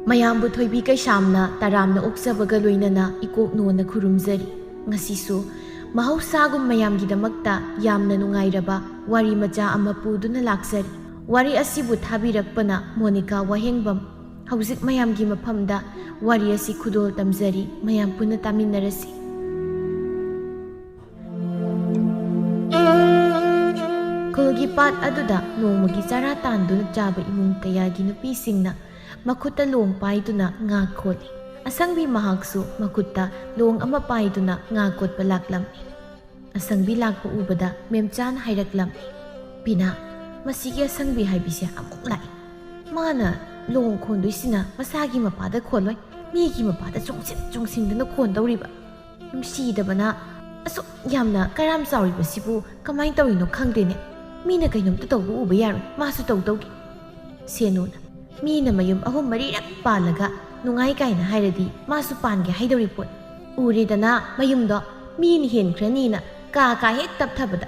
ꯃꯌꯥꯝꯕꯨ ꯊꯣꯏꯕꯤ ꯀꯩꯁꯥꯝꯅ ꯇꯔꯥꯝꯅ ꯑꯣꯛꯆꯕꯒ ꯂꯣꯏꯅꯅ ꯏꯀꯣꯛꯅꯣꯅ ꯈꯨꯔꯨꯝꯖꯔꯤ꯫ ꯉꯁꯤꯁꯨ ꯃꯍꯧꯁꯥꯒꯨꯝ ꯃꯌꯥꯝꯒꯤꯗꯃꯛꯇ ꯌꯥꯝꯅ ꯅꯨꯡꯉꯥꯏꯔꯕ ꯋꯥꯔꯤ ꯃꯆꯥ ꯑꯃ ꯄꯨꯗꯨꯅ ꯂꯥꯛꯆꯔꯤ꯫ ꯋꯥꯔꯤ ꯑꯁꯤꯕꯨ ꯊꯥꯕꯤꯔꯛꯄꯅ ꯃꯣꯅꯤꯀꯥ ꯋꯥꯍꯦꯡꯕꯝ꯫ ꯍꯧꯖꯤꯛ ꯃꯌꯥꯝꯒꯤ ꯃꯐꯝꯗ ꯋꯥꯔꯤ ꯑꯁꯤ ꯈꯨꯗꯣꯜ ꯇꯝꯖꯔꯤ꯫ ꯃꯌꯥꯝ ꯄꯨꯟꯅ ꯇꯥꯃꯤꯟꯅꯔꯁꯤ꯫ ꯈꯨꯜꯒꯤ ꯄꯥꯠ ꯑꯗꯨꯗ ꯅꯣꯡꯃꯒꯤ ꯆꯔꯥ ꯇꯥꯟꯗꯨꯅ ꯆꯥꯕ ꯏꯃꯨꯡ ꯀꯌꯥꯒꯤ ꯅꯨꯄꯤꯁꯤꯡꯅ ꯃꯈꯨꯠꯇ ꯂꯣꯡ ꯄꯥꯏꯗꯨꯅ ꯉꯥ ꯈꯣꯠꯂꯤ꯫ ꯑꯁꯪꯕꯤ ꯃꯍꯥꯛꯁꯨ ꯃꯈꯨꯠꯇ ꯂꯣꯡ ꯑꯃ ꯄꯥꯏꯗꯨꯅ ꯉꯥ ꯀꯣꯠꯄ ꯂꯥꯛꯂꯝꯃꯤ꯫ ꯑꯁꯪꯕꯤ ꯂꯥꯛꯄ ꯎꯕꯗ ꯃꯦꯝꯆꯥꯅ ꯍꯥꯏꯔꯛꯂꯝꯃꯤ, "ꯕꯤꯅꯥ, ꯃꯁꯤꯒꯤ ꯑꯁꯪꯕꯤ ꯍꯥꯏꯕꯤꯁꯦ ꯑꯃꯨꯛ ꯂꯥꯛꯏ꯫ ꯃꯥꯅ ꯂꯣꯡ ꯈꯣꯟꯗꯣꯏꯁꯤꯅ ꯃꯁꯥꯒꯤ ꯃꯄꯥꯗ ꯈꯣꯜꯂꯣꯏ, ꯃꯤꯒꯤ ꯃꯄꯥꯗ ꯆꯣꯡꯁꯤꯟꯗꯨꯅ ꯈꯣꯟꯗꯧꯔꯤꯕ꯫ ꯅꯨꯡꯁꯤꯗꯕꯅ ꯑꯁꯨꯛ ꯌꯥꯝꯅ ꯀꯔꯥꯝ ꯆꯥꯎꯔꯤꯕꯁꯤꯕꯨ ꯀꯃꯥꯏꯅ ꯇꯧꯔꯤꯅꯣ ꯈꯪꯗꯦꯅꯦ꯫ ꯃꯤꯅ ꯀꯩꯅꯣꯝꯇ ꯇꯧꯕ ꯎꯕ ꯌꯥꯔꯣꯏ, ꯃꯥꯁꯨ ꯇꯧꯗꯧꯒꯤ꯫ ꯁꯦꯅꯨꯅ ꯃꯤꯅ ꯃꯌꯨꯝ 3-4ꯔꯛ ꯄꯥꯜꯂꯒ ꯅꯨꯡꯉꯥꯏ ꯀꯥꯏꯅ ꯍꯥꯏꯔꯗꯤ ꯃꯥꯁꯨ ꯄꯥꯟꯒꯦ ꯍꯥꯏꯗꯧꯔꯤ ꯄꯣꯠ꯫ ꯎꯔꯦꯗꯅ ꯃꯌꯨꯝꯗꯣ ꯃꯤꯅ ꯍꯦꯟꯈ꯭ꯔꯅꯤꯅ ꯀꯥ ꯍꯦꯛ ꯇꯞꯊꯕꯗ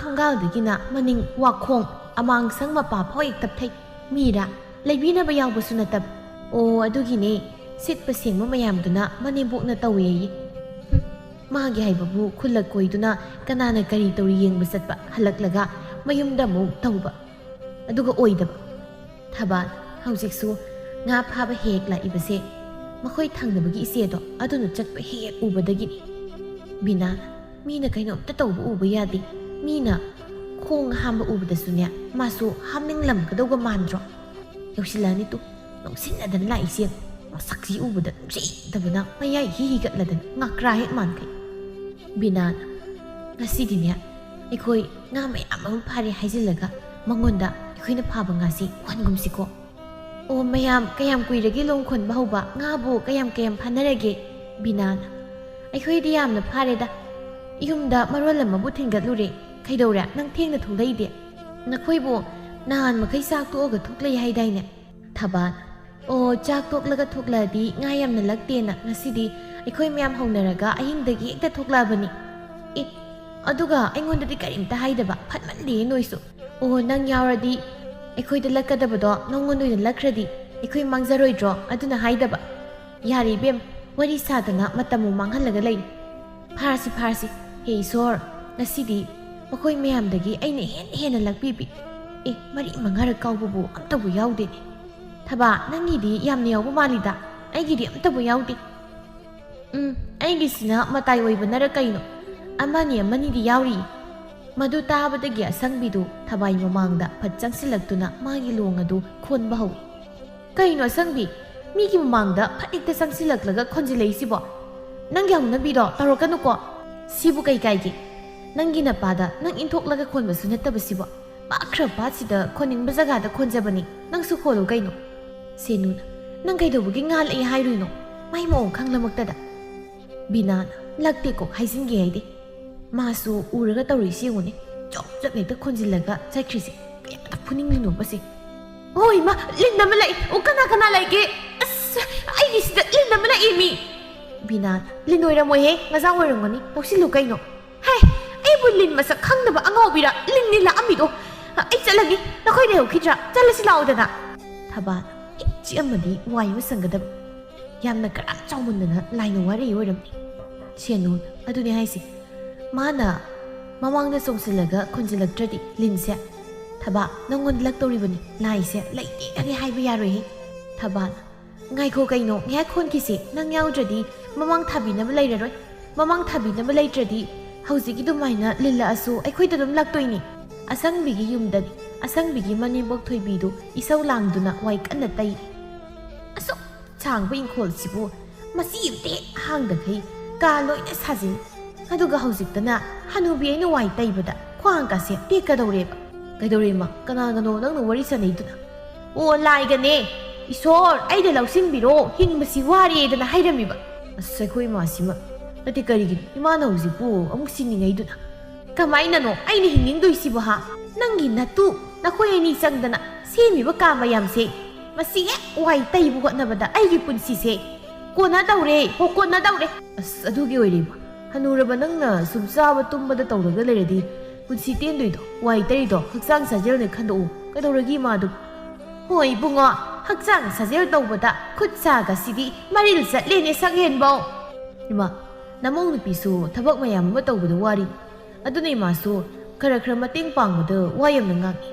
ꯊꯣꯡꯒꯥꯜꯗꯒꯤꯅ ꯃꯅꯤꯡ ꯋꯥꯈꯣꯡ ꯑꯃꯥꯡꯁꯪ ꯃꯄꯥ ꯐꯥꯎ ꯍꯦꯛ ꯇꯞꯊꯩ꯫ ꯃꯤꯔꯥ ꯂꯩꯕꯤꯅꯕ ꯌꯥꯎꯕꯁꯨ ꯅꯠꯇꯕ꯫ ꯑꯣ ꯑꯗꯨꯒꯤꯅꯦ ꯁꯤꯠꯄ ꯁꯦꯡꯕ ꯃꯌꯥꯝꯗꯨꯅ ꯃꯅꯦꯝꯕꯣꯛꯅ ꯇꯧꯋꯦꯌꯦ꯫ ꯃꯥꯒꯤ ꯍꯥꯏꯕꯕꯨ ꯈꯨꯜꯂꯛ ꯀꯣꯏꯗꯨꯅ ꯀꯅꯥꯅ ꯀꯔꯤ ꯇꯧꯔꯤ ꯌꯦꯡꯕ ꯆꯠꯄ, ꯍꯜꯂꯛꯂꯒ ꯃꯌꯨꯝꯗ ꯑꯃꯨꯛ ꯇꯧꯕ, ꯑꯗꯨꯒ ꯑꯣꯏꯗꯕ꯫ ꯊꯕꯥꯜ ꯍꯧꯖꯤꯛꯁꯨ ꯉꯥ ꯐꯥꯕ ꯍꯦꯛ ꯂꯥꯛꯏꯕꯁꯦ ꯃꯈꯣꯏ ꯊꯪꯅꯕꯒꯤ ꯏꯆꯦꯗꯣ ꯑꯗꯨꯅ ꯆꯠꯄ ꯍꯦꯛ ꯎꯕꯗꯒꯤꯅꯤ꯫ ꯕꯤꯅꯥꯅ ꯃꯤꯅ ꯀꯩꯅꯣꯝꯇ ꯇꯧꯕ ꯎꯕ ꯌꯥꯗꯦ, ꯃꯤꯅ ꯈꯣꯡ ꯍꯥꯝꯕ ꯎꯕꯗꯁꯨꯅꯦ ꯃꯥꯁꯨ ꯍꯥꯝꯅꯤꯡꯂꯝꯒꯗꯧꯕ ꯃꯥꯟꯗ꯭ꯔꯣ? ꯌꯧꯁꯤꯜꯂꯛꯑꯅꯤ ꯇꯨ ꯅꯣꯛꯁꯤꯟꯅꯗꯅ ꯂꯥꯛꯏꯁꯦ꯫ ꯃꯁꯛꯁꯤ ꯎꯕꯗ ꯅꯨꯡꯁꯤꯗꯕꯅ ꯃꯌꯥꯏ ꯍꯤꯒꯠꯂꯗꯅ ꯉꯀ꯭ꯔꯥ ꯍꯦꯛ ꯃꯥꯟꯈꯩ꯫ ꯕꯤꯅꯥꯅ ꯉꯁꯤꯗꯤꯅꯦ ꯑꯩꯈꯣꯏ ꯉꯥ ꯃꯌꯥꯝ ꯑꯃ ꯐꯥꯔꯦ ꯍꯥꯏꯖꯤꯜꯂꯒ ꯃꯉꯣꯟꯗ ꯑꯩꯈꯣꯏꯅ ꯐꯥꯕ ꯉꯥꯁꯤ ꯈꯣꯟꯒꯨꯝꯁꯤꯀꯣ꯫ ꯑꯣ ꯃꯌꯥꯝ ꯀꯌꯥꯝ ꯀꯨꯏꯔꯒꯦ ꯂꯣꯡ ꯈꯣꯟꯕ ꯍꯧꯕ? ꯉꯥꯕꯨ ꯀꯌꯥꯝ ꯐꯥꯅꯔꯒꯦ? ꯕꯤꯅꯥꯅ ꯑꯩꯈꯣꯏꯗꯤ ꯌꯥꯝꯅ ꯐꯥꯔꯦꯗ, ꯌꯨꯝꯗ ꯃꯔꯣꯜ ꯑꯃꯕꯨ ꯊꯤꯟꯒꯠꯂꯨꯔꯦ꯫ ꯀꯩꯗꯧꯔꯦ ꯅꯪ ꯊꯦꯡꯅ ꯊꯣꯛꯂꯛꯏꯗꯤ? ꯅꯈꯣꯏꯕꯨ ꯅꯍꯥꯟ ꯃꯈꯩ ꯆꯥꯛ ꯇꯣꯛꯑꯒ ꯊꯣꯛꯂꯛꯏ ꯍꯥꯏꯗꯥꯏꯅꯦ? ꯊꯕꯥꯜ ꯑꯣ ꯆꯥꯛ ꯇꯣꯛꯂꯒ ꯊꯣꯛꯂꯛꯑꯗꯤ ꯉꯥ ꯌꯥꯝꯅ ꯂꯛꯇꯦꯅ ꯉꯁꯤꯗꯤ ꯑꯩꯈꯣꯏ ꯃꯌꯥꯝ ꯍꯧꯅꯔꯒ ꯑꯍꯤꯡꯗꯒꯤ ꯍꯦꯛꯇ ꯊꯣꯛꯂꯛꯑꯕꯅꯤ꯫ ꯑꯦ ꯑꯗꯨꯒ ꯑꯩꯉꯣꯟꯗꯗꯤ ꯀꯔꯤꯝꯇ ꯍꯥꯏꯗꯕ, ꯐꯠꯃꯟꯗꯦ ꯅꯣꯏꯁꯨ꯫ ꯑꯣ ꯅꯪ ꯌꯥꯎꯔꯗꯤ ꯑꯩꯈꯣꯏꯗ ꯂꯛꯀꯗꯕꯗꯣ ꯅꯪꯉꯣꯟꯗ ꯑꯣꯏꯅ ꯂꯛꯈ꯭ꯔꯗꯤ ꯑꯩꯈꯣꯏ ꯃꯥꯡꯖꯔꯣꯏꯗ꯭ꯔꯣ? ꯑꯗꯨꯅ ꯍꯥꯏꯗꯕ꯫ ꯌꯥꯔꯦ ꯏꯕꯦꯝ, ꯋꯥꯔꯤ ꯁꯥꯗꯅ ꯃꯇꯝꯕꯨ ꯃꯥꯡꯍꯜꯂꯒ ꯂꯩꯔꯤ꯫ ꯐꯥꯔꯁꯤ ꯍꯦ ꯏꯁꯣꯔ, ꯉꯁꯤꯗꯤ ꯃꯈꯣꯏ ꯃꯌꯥꯝꯗꯒꯤ ꯑꯩꯅ ꯍꯦꯟꯅ ꯂꯛꯄꯤꯕꯤ꯫ 3-4ꯔꯛ ꯀꯥꯎꯕꯕꯨ ꯑꯝꯇꯕꯨ ꯌꯥꯎꯗꯦꯅꯦ꯫ ꯊꯕꯥ ꯅꯪꯒꯤꯗꯤ ꯌꯥꯝꯅ ꯌꯥꯎꯕ ꯃꯥꯜꯂꯤꯗ, ꯑꯩꯒꯤꯗꯤ ꯑꯝꯇꯕꯨ ꯌꯥꯎꯗꯦ꯫ ꯑꯩꯒꯤꯁꯤꯅ ꯃꯇꯥꯏ ꯑꯣꯏꯕꯅꯔ ꯀꯩꯅꯣ, ꯑꯃꯅꯤꯗꯤ ꯌꯥꯎꯔꯤ꯫ ꯃꯗꯨ ꯇꯥꯕꯗꯒꯤ ꯑꯁꯪꯕꯤꯗꯨ ꯊꯕꯥꯏ ꯃꯃꯥꯡꯗ ꯐꯠ ꯆꯪꯁꯤꯜꯂꯛꯇꯨꯅ ꯃꯥꯒꯤ ꯂꯣꯡ ꯑꯗꯨ ꯈꯣꯟꯕ ꯍꯧꯏ꯫ ꯀꯩꯅꯣ ꯑꯁꯪꯕꯤ, ꯃꯤꯒꯤ ꯃꯃꯥꯡꯗ ꯐꯠ ꯍꯦꯛꯇ ꯆꯪꯁꯤꯜꯂꯛꯂꯒ ꯈꯣꯟꯖꯤꯜꯂꯛꯏꯁꯤꯕꯣ? ꯅꯪꯒꯤ ꯍꯧꯅꯕꯤꯗꯣ ꯇꯧꯔꯛꯀꯅꯨꯀꯣ꯫ ꯁꯤꯕꯨ ꯀꯩ ꯀꯥꯏꯒꯦ? ꯅꯪꯒꯤ ꯅꯄꯥꯗ ꯅꯪ ꯏꯟꯊꯣꯛꯂꯒ ꯈꯣꯟꯕꯁꯨ ꯅꯠꯇꯕꯁꯤꯕꯣ꯫ ꯄꯥꯛꯈ꯭ꯔꯕ ꯄꯥꯠꯁꯤꯗ ꯈꯣꯟꯅꯤꯡꯕ ꯖꯒꯥꯗ ꯈꯣꯟꯖꯕꯅꯤ, ꯅꯪꯁꯨ ꯈꯣꯜꯂꯨ ꯀꯩꯅꯣ꯫ ꯁꯦꯅꯨꯅ ꯅꯪ ꯀꯩꯗꯧꯕꯒꯤ ꯉꯥꯜꯂꯛꯏ ꯍꯥꯏꯔꯨꯏꯅꯣ? ꯃꯥꯏ ꯃꯑꯣꯡ ꯈꯪꯂꯃꯛꯇꯗ꯫ ꯕꯤꯅꯥꯅ ꯂꯛꯇꯦꯀꯣ ꯍꯥꯏꯖꯤꯟꯒꯦ ꯍꯥꯏꯗꯦ꯫ ꯃꯥꯁꯨ ꯎꯔꯒ ꯇꯧꯔꯤꯁꯤ ꯌꯦꯡꯉꯨꯅꯦ, ꯆꯞ ꯍꯦꯛꯇ ꯈꯣꯟꯖꯤꯜꯂꯒ ꯆꯠꯈ꯭ꯔꯤꯁꯦ ꯀꯌꯥꯝꯇ ꯐꯨꯅꯤꯡꯂꯤꯅꯣꯕꯁꯦ꯫ ꯍꯣꯏ ꯃꯥ ꯂꯤꯟ ꯑꯃ ꯂꯥꯛꯏ꯫ ꯀꯅꯥ ꯂꯩꯒꯦ? ꯑꯁ ꯑꯩꯒꯤꯁꯤꯗ ꯂꯤꯟ ꯑꯃ ꯂꯥꯛꯏ ꯃꯤ꯫ ꯕꯤꯅꯥꯅ ꯂꯤꯟ ꯑꯣꯏꯔꯝꯃꯣꯏꯍꯦ, ꯃꯆꯥ ꯑꯣꯏꯔꯝꯒꯅꯤ, ꯂꯧꯁꯤꯜꯂꯨ ꯀꯩꯅꯣ꯫ ꯍꯦ ꯑꯩꯕꯨ ꯂꯤꯟ ꯃꯁꯛ ꯈꯪꯗꯕ ꯑꯉꯥꯎꯕꯤꯔ? ꯂꯤꯟꯅꯤ ꯂꯥꯛꯑꯝꯃꯤꯗꯣ꯫ ꯑꯩ ꯆꯠꯂꯒꯦ, ꯅꯈꯣꯏ ꯂꯩꯍꯧꯈꯤꯗ꯭ꯔꯥ? ꯆꯠꯂꯁꯤ ꯂꯥꯛꯑꯣꯗꯅ꯫ ꯊꯕꯥꯜ ꯍꯦꯛ ꯆꯤꯛꯑꯝꯃꯗꯤ ꯋꯥꯏ ꯑꯃ ꯁꯪꯒꯗꯕ, ꯌꯥꯝꯅ ꯀꯔꯥꯝ ꯆꯥꯎꯃꯟꯗꯅ ꯂꯥꯏꯅ ꯋꯥꯔꯤ ꯑꯣꯏꯔꯝꯅꯤ꯫ ꯁꯦꯅꯨꯅ ꯑꯗꯨꯅꯦ ꯍꯥꯏꯁꯦ, ꯃꯥꯅ ꯃꯃꯥꯡꯗ ꯆꯣꯡꯁꯤꯜꯂꯒ ꯈꯣꯟꯖꯤꯜꯂꯛꯇ꯭ꯔꯗꯤ ꯂꯤꯟꯁꯦ ꯊꯕꯥ ꯅꯪꯉꯣꯟꯗ ꯂꯛꯇꯧꯔꯤꯕꯅꯤ, ꯂꯥꯏꯁꯦ ꯂꯩꯇꯦꯒꯗꯤ ꯍꯥꯏꯕ ꯌꯥꯔꯣꯏꯍꯦ꯫ ꯊꯕꯥꯜ ꯉꯥꯏꯈꯣ ꯀꯩꯅꯣ, ꯉꯥꯏꯍꯥꯛ ꯈꯣꯟꯈꯤꯁꯤ, ꯅꯪ ꯌꯥꯎꯗ꯭ꯔꯗꯤ ꯃꯃꯥꯡ ꯊꯥꯕꯤꯅꯕ ꯂꯩꯔꯔꯣꯏ꯫ ꯃꯃꯥꯡ ꯊꯥꯕꯤꯅꯕ ꯂꯩꯇ꯭ꯔꯗꯤ ꯍꯧꯖꯤꯛꯀꯤ ꯑꯗꯨꯃꯥꯏꯅ ꯂꯤꯜꯂꯛꯑꯁꯨ ꯑꯩꯈꯣꯏꯗ ꯑꯗꯨꯝ ꯂꯛꯇꯣꯏꯅꯤ꯫ ꯑꯁꯪꯕꯤꯒꯤ ꯌꯨꯝꯗꯗꯤ ꯑꯁꯪꯕꯤꯒꯤ ꯃꯅꯦꯝꯕꯣꯛ ꯊꯣꯏꯕꯤꯗꯨ ꯏꯁꯧ ꯂꯥꯡꯗꯨꯅ ꯋꯥꯏ ꯀꯟꯅ ꯇꯩꯔꯤ꯫ ꯑꯁꯨꯛ ꯁꯥꯡꯕ ꯏꯪꯈꯣꯜꯁꯤꯕꯨ ꯃꯆꯤ ꯑꯃꯇ ꯍꯦꯛ ꯍꯥꯡꯗꯈꯩ ꯀꯥ ꯂꯣꯏꯅ ꯁꯥꯖꯤꯜꯂꯤ, ꯑꯗꯨꯒ ꯍꯧꯖꯤꯛꯇꯅ ꯍꯅꯨꯕꯤ ꯑꯩꯅ ꯋꯥꯏ ꯇꯩꯕꯗ ꯈ꯭ꯋꯥꯡꯒꯁꯦ ꯇꯦꯛꯀꯗꯧꯔꯦꯕ꯫ ꯀꯩꯗꯧꯔꯦꯃ? ꯀꯅꯥꯒꯅꯣ ꯅꯪꯅ ꯋꯥꯔꯤ ꯁꯥꯟꯅꯩꯗꯨꯅ? ꯑꯣ ꯂꯥꯏꯒꯅꯦ, ꯏꯁꯣꯔ ꯑꯩꯗ ꯂꯧꯁꯤꯟꯕꯤꯔꯣ, ꯍꯤꯡꯕꯁꯤ ꯋꯥꯔꯦꯗꯅ ꯍꯥꯏꯔꯝꯃꯤꯕ꯫ ꯑꯁ ꯑꯩꯈꯣꯏ ꯏꯃꯥꯁꯤꯃ ꯅꯠꯇꯦ, ꯀꯔꯤꯒꯤꯅꯣ ꯏꯃꯥꯅ ꯍꯧꯖꯤꯛꯄꯨ ꯑꯃꯨꯛ ꯁꯤꯅꯤꯡꯉꯩꯗꯨꯅ? ꯀꯃꯥꯏꯅꯅꯣ ꯑꯩꯅ ꯍꯤꯡꯅꯤꯡꯗꯣꯏꯁꯤꯕꯨ ꯍꯥ? ꯅꯪꯒꯤ ꯅꯇꯨ ꯅꯈꯣꯏ ꯑꯅꯤ ꯆꯪꯗꯅ ꯁꯦꯝꯃꯤꯕ ꯀꯥ ꯃꯌꯥꯝꯁꯦ, ꯃꯁꯤ ꯍꯦꯛ ꯋꯥꯏ ꯇꯩꯕ ꯍꯣꯠꯅꯕꯗ ꯑꯩꯒꯤ ꯄꯨꯟꯁꯤꯁꯦ ꯀꯣꯟꯅꯗꯧꯔꯦ꯫ ꯑꯁ ꯑꯗꯨꯒꯤ ꯑꯣꯏꯔꯦꯕ, ꯍꯅꯨꯔꯕ ꯅꯪꯅ ꯁꯨꯝ ꯆꯥꯕ ꯇꯨꯝꯕꯗ ꯇꯧꯔꯒ ꯂꯩꯔꯗꯤ ꯄꯨꯟꯁꯤ ꯇꯦꯟꯗꯣꯏꯗꯣ ꯋꯥꯏ ꯇꯩꯔꯤꯗꯣ ꯍꯛꯆꯥꯡ ꯁꯥꯖꯦꯜꯅꯦ ꯈꯟꯗꯣꯛꯎ ꯀꯩꯗꯧꯔꯒꯦ ꯏꯃꯥꯗꯨ ꯍꯣꯏ ꯏꯕꯨꯡꯉꯣ ꯍꯛꯆꯥꯡ ꯁꯥꯖꯦꯜ ꯇꯧꯕꯗ ꯈꯨꯠ ꯁꯥꯒꯁꯤꯗꯤ ꯃꯔꯤꯜ ꯆꯠꯂꯦꯅꯦ ꯁꯛꯍꯦꯟꯕꯧ ꯏꯃꯥ ꯅꯃꯧ ꯅꯨꯄꯤꯁꯨ ꯊꯕꯛ ꯃꯌꯥꯝ ꯑꯃ ꯇꯧꯕꯗ ꯋꯥꯔꯤ ꯑꯗꯨꯅ ꯏꯃꯥꯁꯨ ꯈꯔ ꯃꯇꯦꯡ ꯄꯥꯡꯕꯗ ꯋꯥ ꯌꯥꯝꯅ ꯉꯥꯡꯉꯤ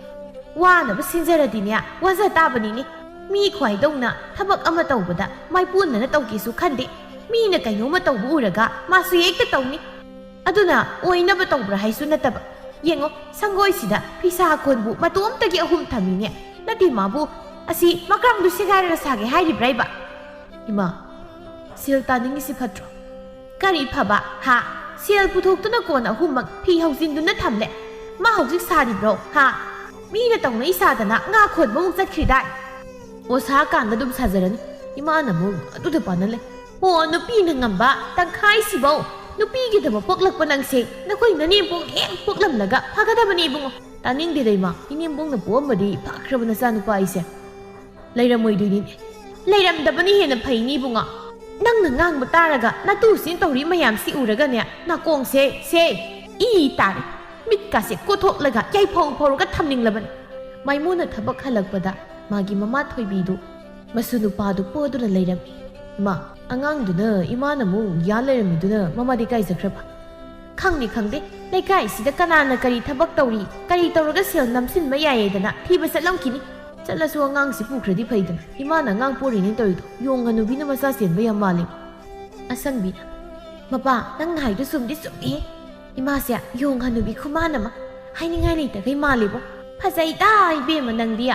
ꯋꯥꯅꯕ ꯁꯤꯟꯖꯔꯗꯤꯅꯦ ꯋꯥꯖ ꯇꯥꯕꯅꯤꯅꯦ ꯃꯤ ꯈ꯭ꯋꯥꯏꯗꯧꯅ ꯊꯕꯛ ꯑꯃ ꯇꯧꯕꯗ ꯃꯥꯏꯄꯨꯅꯅ ꯇꯧꯒꯦꯁꯨ ꯈꯟꯗꯦ ꯃꯤꯅ ꯀꯩꯅꯣꯝꯃ ꯇꯧꯕ ꯎꯔꯒ ꯃꯥꯁꯨ ꯍꯦꯛꯇ ꯇꯧꯅꯤ ꯑꯗꯨꯅ ꯑꯣꯏꯅꯕ ꯇꯧꯕ꯭ꯔꯥ ꯍꯥꯏꯁꯨ ꯅꯠꯇꯕ ꯌꯦꯡꯉꯣ ꯁꯪꯒꯣꯏꯁꯤꯗ ꯐꯤꯁꯥ ꯈꯣꯟꯕꯨ ꯃꯇꯣꯝꯇꯒꯤ 3 ꯊꯝꯃꯤꯅꯦ ꯅꯠꯇꯦ ꯃꯥꯕꯨ ꯑꯁꯤ ꯃꯀ꯭ꯔꯥꯡꯗꯨ ꯁꯦꯒꯥꯏꯔꯒ ꯁꯥꯒꯦ ꯍꯥꯏꯔꯤꯕ꯭ꯔꯥ ꯏꯃꯥ ꯁꯦꯜ ꯇꯥꯅꯤꯡꯉꯤꯁꯤ ꯐꯠꯇ꯭ꯔꯣ ꯀꯔꯤ ꯐꯕ ꯍꯥ ꯁꯦꯜ ꯄꯨꯊꯣꯛꯇꯨꯅ ꯀꯣꯟ 3ꯃꯛ ꯐꯤ ꯍꯧꯖꯤꯟꯗꯨꯅ ꯊꯝꯂꯦ ꯃꯥ ꯍꯧꯖꯤꯛ ꯁꯥꯔꯤꯕ꯭ꯔꯣ ꯍꯥ ꯃꯤꯅ ꯇꯧꯅꯩ ꯁꯥꯗꯅ ꯉꯥ ꯈꯣꯟꯕꯃꯨꯛ ꯆꯠꯈ꯭ꯔꯤꯗꯥꯏ ꯑꯣ ꯁꯥꯀꯥꯟꯗ ꯑꯗꯨꯝ ꯁꯥꯖꯔꯅꯤ ꯏꯃꯥꯅ ꯑꯃꯨꯛ ꯑꯗꯨꯗ ꯄꯥꯟꯅꯂꯦ ꯑꯣ ꯅꯨꯄꯤꯅ ꯉꯝꯕ ꯇꯪꯈꯥꯏꯁꯤꯐꯧ ꯅꯨꯄꯤꯒꯤꯗꯃꯛ ꯄꯣꯛꯂꯛꯄ ꯅꯪꯁꯦ ꯅꯈꯣꯏ ꯅꯅꯦꯝꯄꯣꯛ ꯍꯦꯛ ꯄꯣꯛꯂꯝꯂꯒ ꯐꯒꯗꯕꯅꯤ ꯏꯕꯨꯡꯉꯣ ꯇꯥꯅꯤꯡꯗꯦꯗ ꯏꯃꯥ ꯏꯅꯦꯝꯄꯣꯛꯅ ꯄꯣꯛꯑꯝꯕꯗꯤ ꯐꯈ꯭ꯔꯕ ꯅꯆꯥꯅꯨꯄꯥ ꯑꯩꯁꯦ ꯂꯩꯔꯝꯃꯣꯏꯗꯣꯏꯅꯤꯅꯦ ꯂꯩꯔꯝꯗꯕꯅꯤ ꯍꯦꯟꯅ ꯐꯩꯅꯤ ꯏꯕꯨꯡꯉꯣ ꯅꯪꯅ ꯉꯥꯡꯕ ꯇꯥꯔꯒ ꯅꯇꯨꯁꯤꯅ ꯇꯧꯔꯤ ꯃꯌꯥꯝꯁꯤ ꯎꯔꯒꯅꯦ ꯅꯥꯀꯣꯡꯁꯦ ꯏ ꯇꯥꯔꯦ ꯃꯤꯠꯀꯥꯁꯦ ꯀꯣꯊꯣꯛꯂꯒ ꯌꯥꯏꯐꯧ ꯐꯧꯔꯒ ꯊꯝꯅꯤꯡꯂꯕꯅꯤ ꯃꯥꯏꯃꯨꯅ ꯊꯕꯛ ꯍꯜꯂꯛꯄꯗ ꯃꯥꯒꯤ ꯃꯃꯥ ꯊꯣꯏꯕꯤꯗꯨ ꯃꯁꯨ ꯅꯨꯄꯥꯗꯨ ꯄꯣꯗꯨꯅ ꯂꯩꯔꯝꯃꯤ ꯏꯃꯥ ꯑꯉꯥꯡꯗꯨꯅ ꯏꯃꯥꯅ ꯑꯃꯨꯛ ꯌꯥ ꯂꯩꯔꯝꯃꯤꯗꯨꯅ ꯃꯃꯥꯗꯤ ꯀꯥꯏ ꯆꯠꯈ꯭ꯔꯕ ꯈꯪꯗꯦ ꯂꯩꯀꯥꯏꯁꯤꯗ ꯀꯅꯥꯅ ꯀꯔꯤ ꯊꯕꯛ ꯇꯧꯔꯤ ꯀꯔꯤ ꯇꯧꯔꯒ ꯁꯦꯜ ꯅꯝꯁꯤꯟꯕ ꯌꯥꯏꯌꯦꯗꯅ ꯊꯤꯕ ꯆꯠꯂꯝꯈꯤꯅꯤ ꯆꯠꯂꯁꯨ ꯑꯉꯥꯡꯁꯤ ꯄꯨꯈ꯭ꯔꯗꯤ ꯐꯩꯗꯅ ꯏꯃꯥꯅ ꯑꯉꯥꯡ ꯄꯣꯔꯤꯅꯤ ꯇꯧꯔꯤꯗꯣ ꯌꯣꯡ ꯍꯅꯨꯕꯤꯅ ꯃꯆꯥ ꯆꯦꯟꯕ ꯌꯥꯝ ꯃꯥꯜꯂꯤ ꯑꯁꯪꯕꯤꯅ ꯃꯄꯥ ꯅꯪꯅ ꯍꯥꯏꯗꯨ ꯆꯨꯝꯗꯤ ꯆꯨꯝꯃꯦ ꯏꯃꯥꯁꯦ ꯌꯣꯡ ꯍꯅꯨꯕꯤ ꯈꯨꯃꯥꯟ ꯑꯃ ꯍꯥꯏꯅꯤꯡꯉꯥꯏ ꯂꯩꯇꯒꯩ ꯃꯥꯜꯂꯤꯕꯣ ꯐꯖꯩꯗ ꯏꯕꯦꯝꯃ ꯅꯪꯗꯤ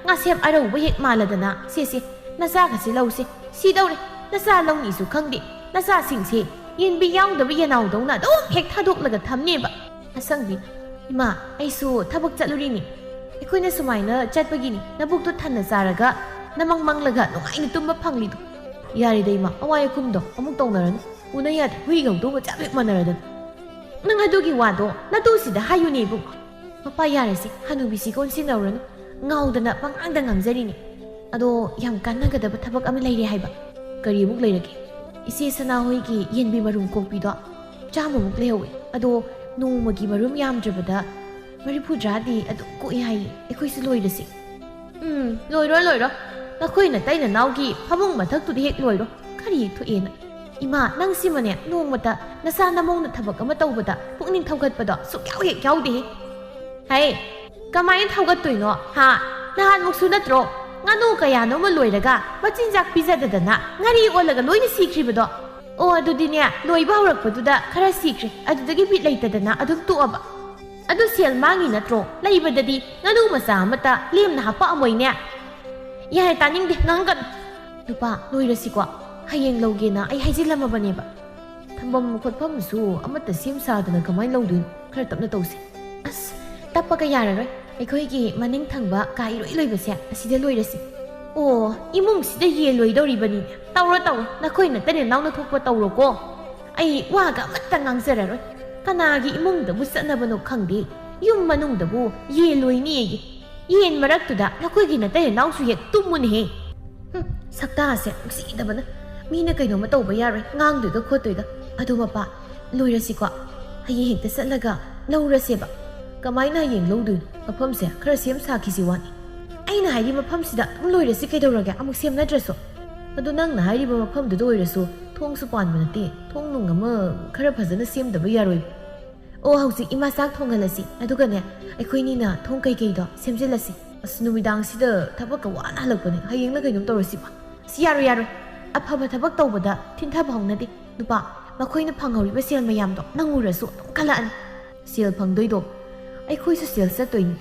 ꯉꯥꯁꯦꯞ ꯑꯔꯧꯕ ꯍꯦꯛ ꯃꯥꯜꯂꯗꯅ ꯁꯦ ꯅꯆꯥꯒꯁꯦ ꯂꯧꯁꯦ ꯁꯤꯗꯧꯔꯦ ꯅꯆꯥ ꯂꯧꯅꯤꯁꯨ ꯈꯪꯗꯦ ꯅꯆꯥꯁꯤꯡꯁꯦ ꯌꯦꯟꯕꯤ ꯌꯥꯎꯗꯕ ꯌꯦꯅꯥꯎꯗꯧꯅ ꯑꯗꯨꯝ ꯍꯦꯛ ꯊꯥꯗꯣꯛꯂꯒ ꯊꯝꯅꯦꯕ ꯑꯁꯪꯕꯤꯅ ꯏꯃꯥ ꯑꯩꯁꯨ ꯊꯕꯛ ꯆꯠꯂꯨꯔꯤꯅꯤ ꯑꯩꯈꯣꯏꯅ ꯁꯨꯃꯥꯏꯅ ꯆꯠꯄꯒꯤꯅꯤ ꯅꯕꯨꯛꯇꯨ ꯊꯟꯅ ꯆꯥꯔꯒ ꯅꯃꯪ ꯃꯪꯂꯒ ꯅꯨꯡꯉꯥꯏꯅ ꯇꯨꯝꯕ ꯐꯪꯂꯤꯗꯣ ꯌꯥꯔꯦꯗ ꯏꯃꯥ ꯑꯋꯥꯏ ꯑꯈꯨꯝꯗꯣ ꯑꯃꯨꯛ ꯇꯧꯅꯔꯅꯤ ꯎꯅ ꯌꯥꯗꯦ ꯍꯨꯏꯒ ꯍꯧꯗꯣꯡꯒ ꯆꯞ ꯍꯦꯛ ꯃꯥꯟꯅꯔꯗꯅ ꯅꯪ ꯑꯗꯨꯒꯤ ꯋꯥꯗꯣ ꯅꯇꯨꯁꯤꯗ ꯍꯥꯏꯌꯨꯅꯦ ꯏꯕꯨꯡꯉꯣ ꯃꯄꯥ ꯌꯥꯔꯁꯤ ꯍꯅꯨꯕꯤꯁꯤ ꯀꯣꯟꯁꯤꯟꯅꯧꯔꯅꯨ ꯉꯥꯎꯗꯅ ꯄꯪꯉꯥꯡꯗ ꯉꯥꯡꯖꯔꯤꯅꯤ ꯑꯗꯣ ꯌꯥꯝ ꯀꯥꯟꯅꯒꯗꯕ ꯊꯕꯛ ꯑꯃ ꯂꯩꯔꯦ ꯍꯥꯏꯕ ꯀꯔꯤ ꯑꯃꯨꯛ ꯂꯩꯔꯒꯦ ꯏꯆꯦ ꯁꯅꯥꯍꯣꯏꯒꯤ ꯌꯦꯟꯕꯤ ꯃꯔꯨꯝ ꯀꯣꯛꯄꯤꯗꯣ 100ꯃꯨꯛ ꯂꯩꯍꯧꯋꯤ ꯑꯗꯣ ꯅꯣꯡꯃꯒꯤ ꯃꯔꯨꯝ ꯌꯥꯝꯗ꯭ꯔꯕꯗ 30ꯗꯤ ꯑꯗꯨꯝ ꯀꯣꯛꯏ ꯍꯥꯏꯌꯦ ꯑꯩꯈꯣꯏꯁꯨ ꯂꯣꯏꯔꯁꯤ ꯂꯣꯏꯔꯣ ꯅꯈꯣꯏꯅ ꯇꯩꯅ ꯅꯥꯎꯒꯤ ꯐꯃꯨꯡ ꯃꯊꯛꯇꯨꯗ ꯍꯦꯛ ꯂꯣꯏꯔꯣ ꯀꯔꯤ ꯊꯣꯛꯑꯦꯅ ꯏꯃꯥ ꯅꯪ ꯁꯤꯃꯅꯦ ꯅꯣꯡꯃꯇ ꯅꯆꯥ ꯅꯃꯧꯅ ꯊꯕꯛ ꯑꯃ ꯇꯧꯕꯗ ꯄꯨꯛꯅꯤꯡ ꯊꯧꯒꯠꯄꯗꯣ ꯁꯨꯛꯌꯥꯎ ꯍꯦꯛ ꯌꯥꯎꯗꯦꯍꯦ ꯍꯩ ꯀꯃꯥꯏꯅ ꯊꯧꯒꯠꯇꯣꯏꯅꯣ ꯍꯥ ꯅꯍꯥꯟꯃꯨꯛꯁꯨ ꯅꯠꯇ꯭ꯔꯣ ꯉꯥꯅꯨ ꯀꯌꯥꯅꯣꯃ ꯂꯣꯏꯔꯒ ꯃꯆꯤꯟꯖꯥꯛ ꯄꯤꯖꯗꯗꯅ ꯉꯥꯔꯤ ꯑꯣꯜꯂꯒ ꯂꯣꯏꯅ ꯁꯤꯈ꯭ꯔꯤꯕꯗꯣ ꯑꯣ ꯑꯗꯨꯗꯤꯅꯦ ꯂꯣꯏꯕ ꯍꯧꯔꯛꯄꯗꯨꯗ ꯈꯔ ꯁꯤꯈ꯭ꯔꯦ ꯑꯗꯨꯗꯒꯤ ꯕꯤꯠ ꯂꯩꯇꯗꯅ ꯑꯗꯨꯝ ꯇꯣꯛꯑꯕ ꯑꯗꯨ ꯁꯦꯜ ꯃꯥꯡꯉꯤ ꯅꯠꯇ꯭ꯔꯣ ꯂꯩꯕꯗꯗꯤ ꯉꯥꯅꯨ ꯃꯆꯥ ꯑꯃꯇ ꯂꯦꯝꯅ ꯍꯥꯞꯄꯛꯑꯝꯃꯣꯏꯅꯦ ꯌꯥꯔꯦ ꯇꯥꯅꯤꯡꯗꯦ ꯉꯥꯡꯒꯅꯨ ꯅꯨꯄꯥ ꯂꯣꯏꯔꯁꯤꯀꯣ ꯍꯌꯦꯡ ꯂꯧꯒꯦꯅ ꯑꯩ ꯍꯥꯏꯖꯤꯜꯂꯝꯃꯕꯅꯦꯕ ꯊꯝꯐꯝ ꯈꯣꯠꯐꯝꯁꯨ ꯑꯃꯠꯇ ꯁꯦꯝ ꯁꯥꯗꯅ ꯀꯃꯥꯏꯅ ꯂꯧꯗꯣꯏꯅꯣ ꯈꯔ ꯇꯞꯅ ꯇꯧꯁꯤ ꯑꯁ ꯇꯞꯄꯒ ꯌꯥꯔꯔꯣꯏ ꯑꯩꯈꯣꯏꯒꯤ ꯃꯅꯤꯡ ꯊꯪꯕ ꯀꯥ ꯏꯔꯣꯏ ꯂꯣꯏꯕꯁꯦ ꯑꯁꯤꯗ ꯂꯣꯏꯔꯁꯤ ꯑꯣ ꯏꯃꯨꯡꯁꯤꯗ ꯌꯦꯟ ꯂꯣꯏꯗꯧꯔꯤꯕꯅꯤꯅꯦ ꯇꯧꯔꯣ ꯅꯈꯣꯏ ꯅꯇꯩ ꯅꯅꯥꯎꯅ ꯊꯣꯛꯄ ꯇꯧꯔꯣꯀꯣ ꯑꯩ ꯋꯥꯒ ꯑꯃꯠꯇ ꯉꯥꯡꯖꯔꯔꯣꯏ ꯀꯅꯥꯒꯤ ꯏꯃꯨꯡꯗꯕꯨ ꯆꯠꯅꯕꯅꯣ ꯈꯪꯗꯦ ꯌꯨꯝ ꯃꯅꯨꯡꯗꯕꯨ ꯌꯦꯟ ꯂꯣꯏꯅꯤꯌꯦ ꯌꯦꯟ ꯃꯔꯛꯇꯨꯗ ꯅꯈꯣꯏꯒꯤ ꯅꯇꯩ ꯅꯅꯥꯎꯁꯨ ꯍꯦꯛ ꯇꯨꯝꯃꯨꯅꯦꯍꯦ ꯁꯛꯇꯥꯁꯦ ꯅꯨꯡꯁꯤꯗꯕꯅ ꯃꯤꯅ ꯀꯩꯅꯣꯝꯃ ꯇꯧꯕ ꯌꯥꯔꯣꯏ ꯉꯥꯡꯗꯣꯏꯒ ꯈꯣꯠꯇꯣꯏꯒ ꯑꯗꯣ ꯃꯄꯥ ꯂꯣꯏꯔꯁꯤꯀꯣ ꯍꯌꯦꯡ ꯍꯦꯛꯇ ꯆꯠꯂꯒ ꯂꯧꯔꯁꯦꯕ ꯀꯃꯥꯏꯅ ꯍꯌꯦꯡ ꯂꯧꯗꯣꯏꯅꯣ ꯃꯐꯝꯁꯦ ꯈꯔ ꯁꯦꯝ ꯁꯥꯈꯤꯁꯤ ꯋꯥꯅꯤ ꯑꯩꯅ ꯍꯥꯏꯔꯤ ꯃꯐꯝꯁꯤꯗ ꯑꯗꯨꯝ ꯂꯣꯏꯔꯁꯤ ꯀꯩꯗꯧꯔꯒꯦ ꯑꯃꯨꯛ ꯁꯦꯝꯅꯗ꯭ꯔꯁꯨ ꯑꯗꯣ ꯅꯪꯅ ꯍꯥꯏꯔꯤꯕ ꯃꯐꯝꯗꯨꯗ ꯑꯣꯏꯔꯁꯨ ꯊꯣꯡꯁꯨ ꯄꯥꯟꯕ ꯅꯠꯇꯦ ꯊꯣꯡ ꯅꯨꯡ ꯑꯃ ꯈꯔ ꯐꯖꯅ ꯁꯦꯝꯗꯕ ꯌꯥꯔꯣꯏ ꯑꯣ ꯍꯧꯖꯤꯛ ꯏꯃꯥ ꯆꯥꯛ ꯊꯣꯡꯍꯜꯂꯁꯤ ꯑꯗꯨꯒꯅꯦ ꯑꯩꯈꯣꯏꯅꯤꯅ ꯊꯣꯡ ꯀꯩꯀꯩꯗꯣ ꯁꯦꯝꯖꯤꯜꯂꯁꯤ ꯑꯁ ꯅꯨꯃꯤꯗꯥꯡꯁꯤꯗ ꯊꯕꯛꯀ ꯋꯥꯅ ꯍꯜꯂꯛꯄꯅꯦ ꯍꯌꯦꯡꯅ ꯀꯩꯅꯣꯝ ꯇꯧꯔꯁꯤꯕ ꯑꯁ ꯌꯥꯔꯣꯏ ꯑꯐꯕ ꯊꯕꯛ ꯇꯧꯕꯗ ꯊꯤꯟꯊꯕ ꯍꯧꯅꯗꯦ ꯅꯨꯄꯥ ꯃꯈꯣꯏꯅ ꯐꯪꯍꯧꯔꯤꯕ ꯁꯦꯜ ꯃꯌꯥꯝꯗꯣ ꯅꯪ ꯎꯔꯁꯨ ꯑꯗꯨꯝ ꯀꯜꯂꯛꯑꯅꯤ ꯁꯦꯜ ꯐꯪꯗꯣꯏꯗꯣ ꯑꯩꯈꯣꯏꯁꯨ ꯁꯦꯜ ꯆꯠꯇꯣꯏꯅꯤ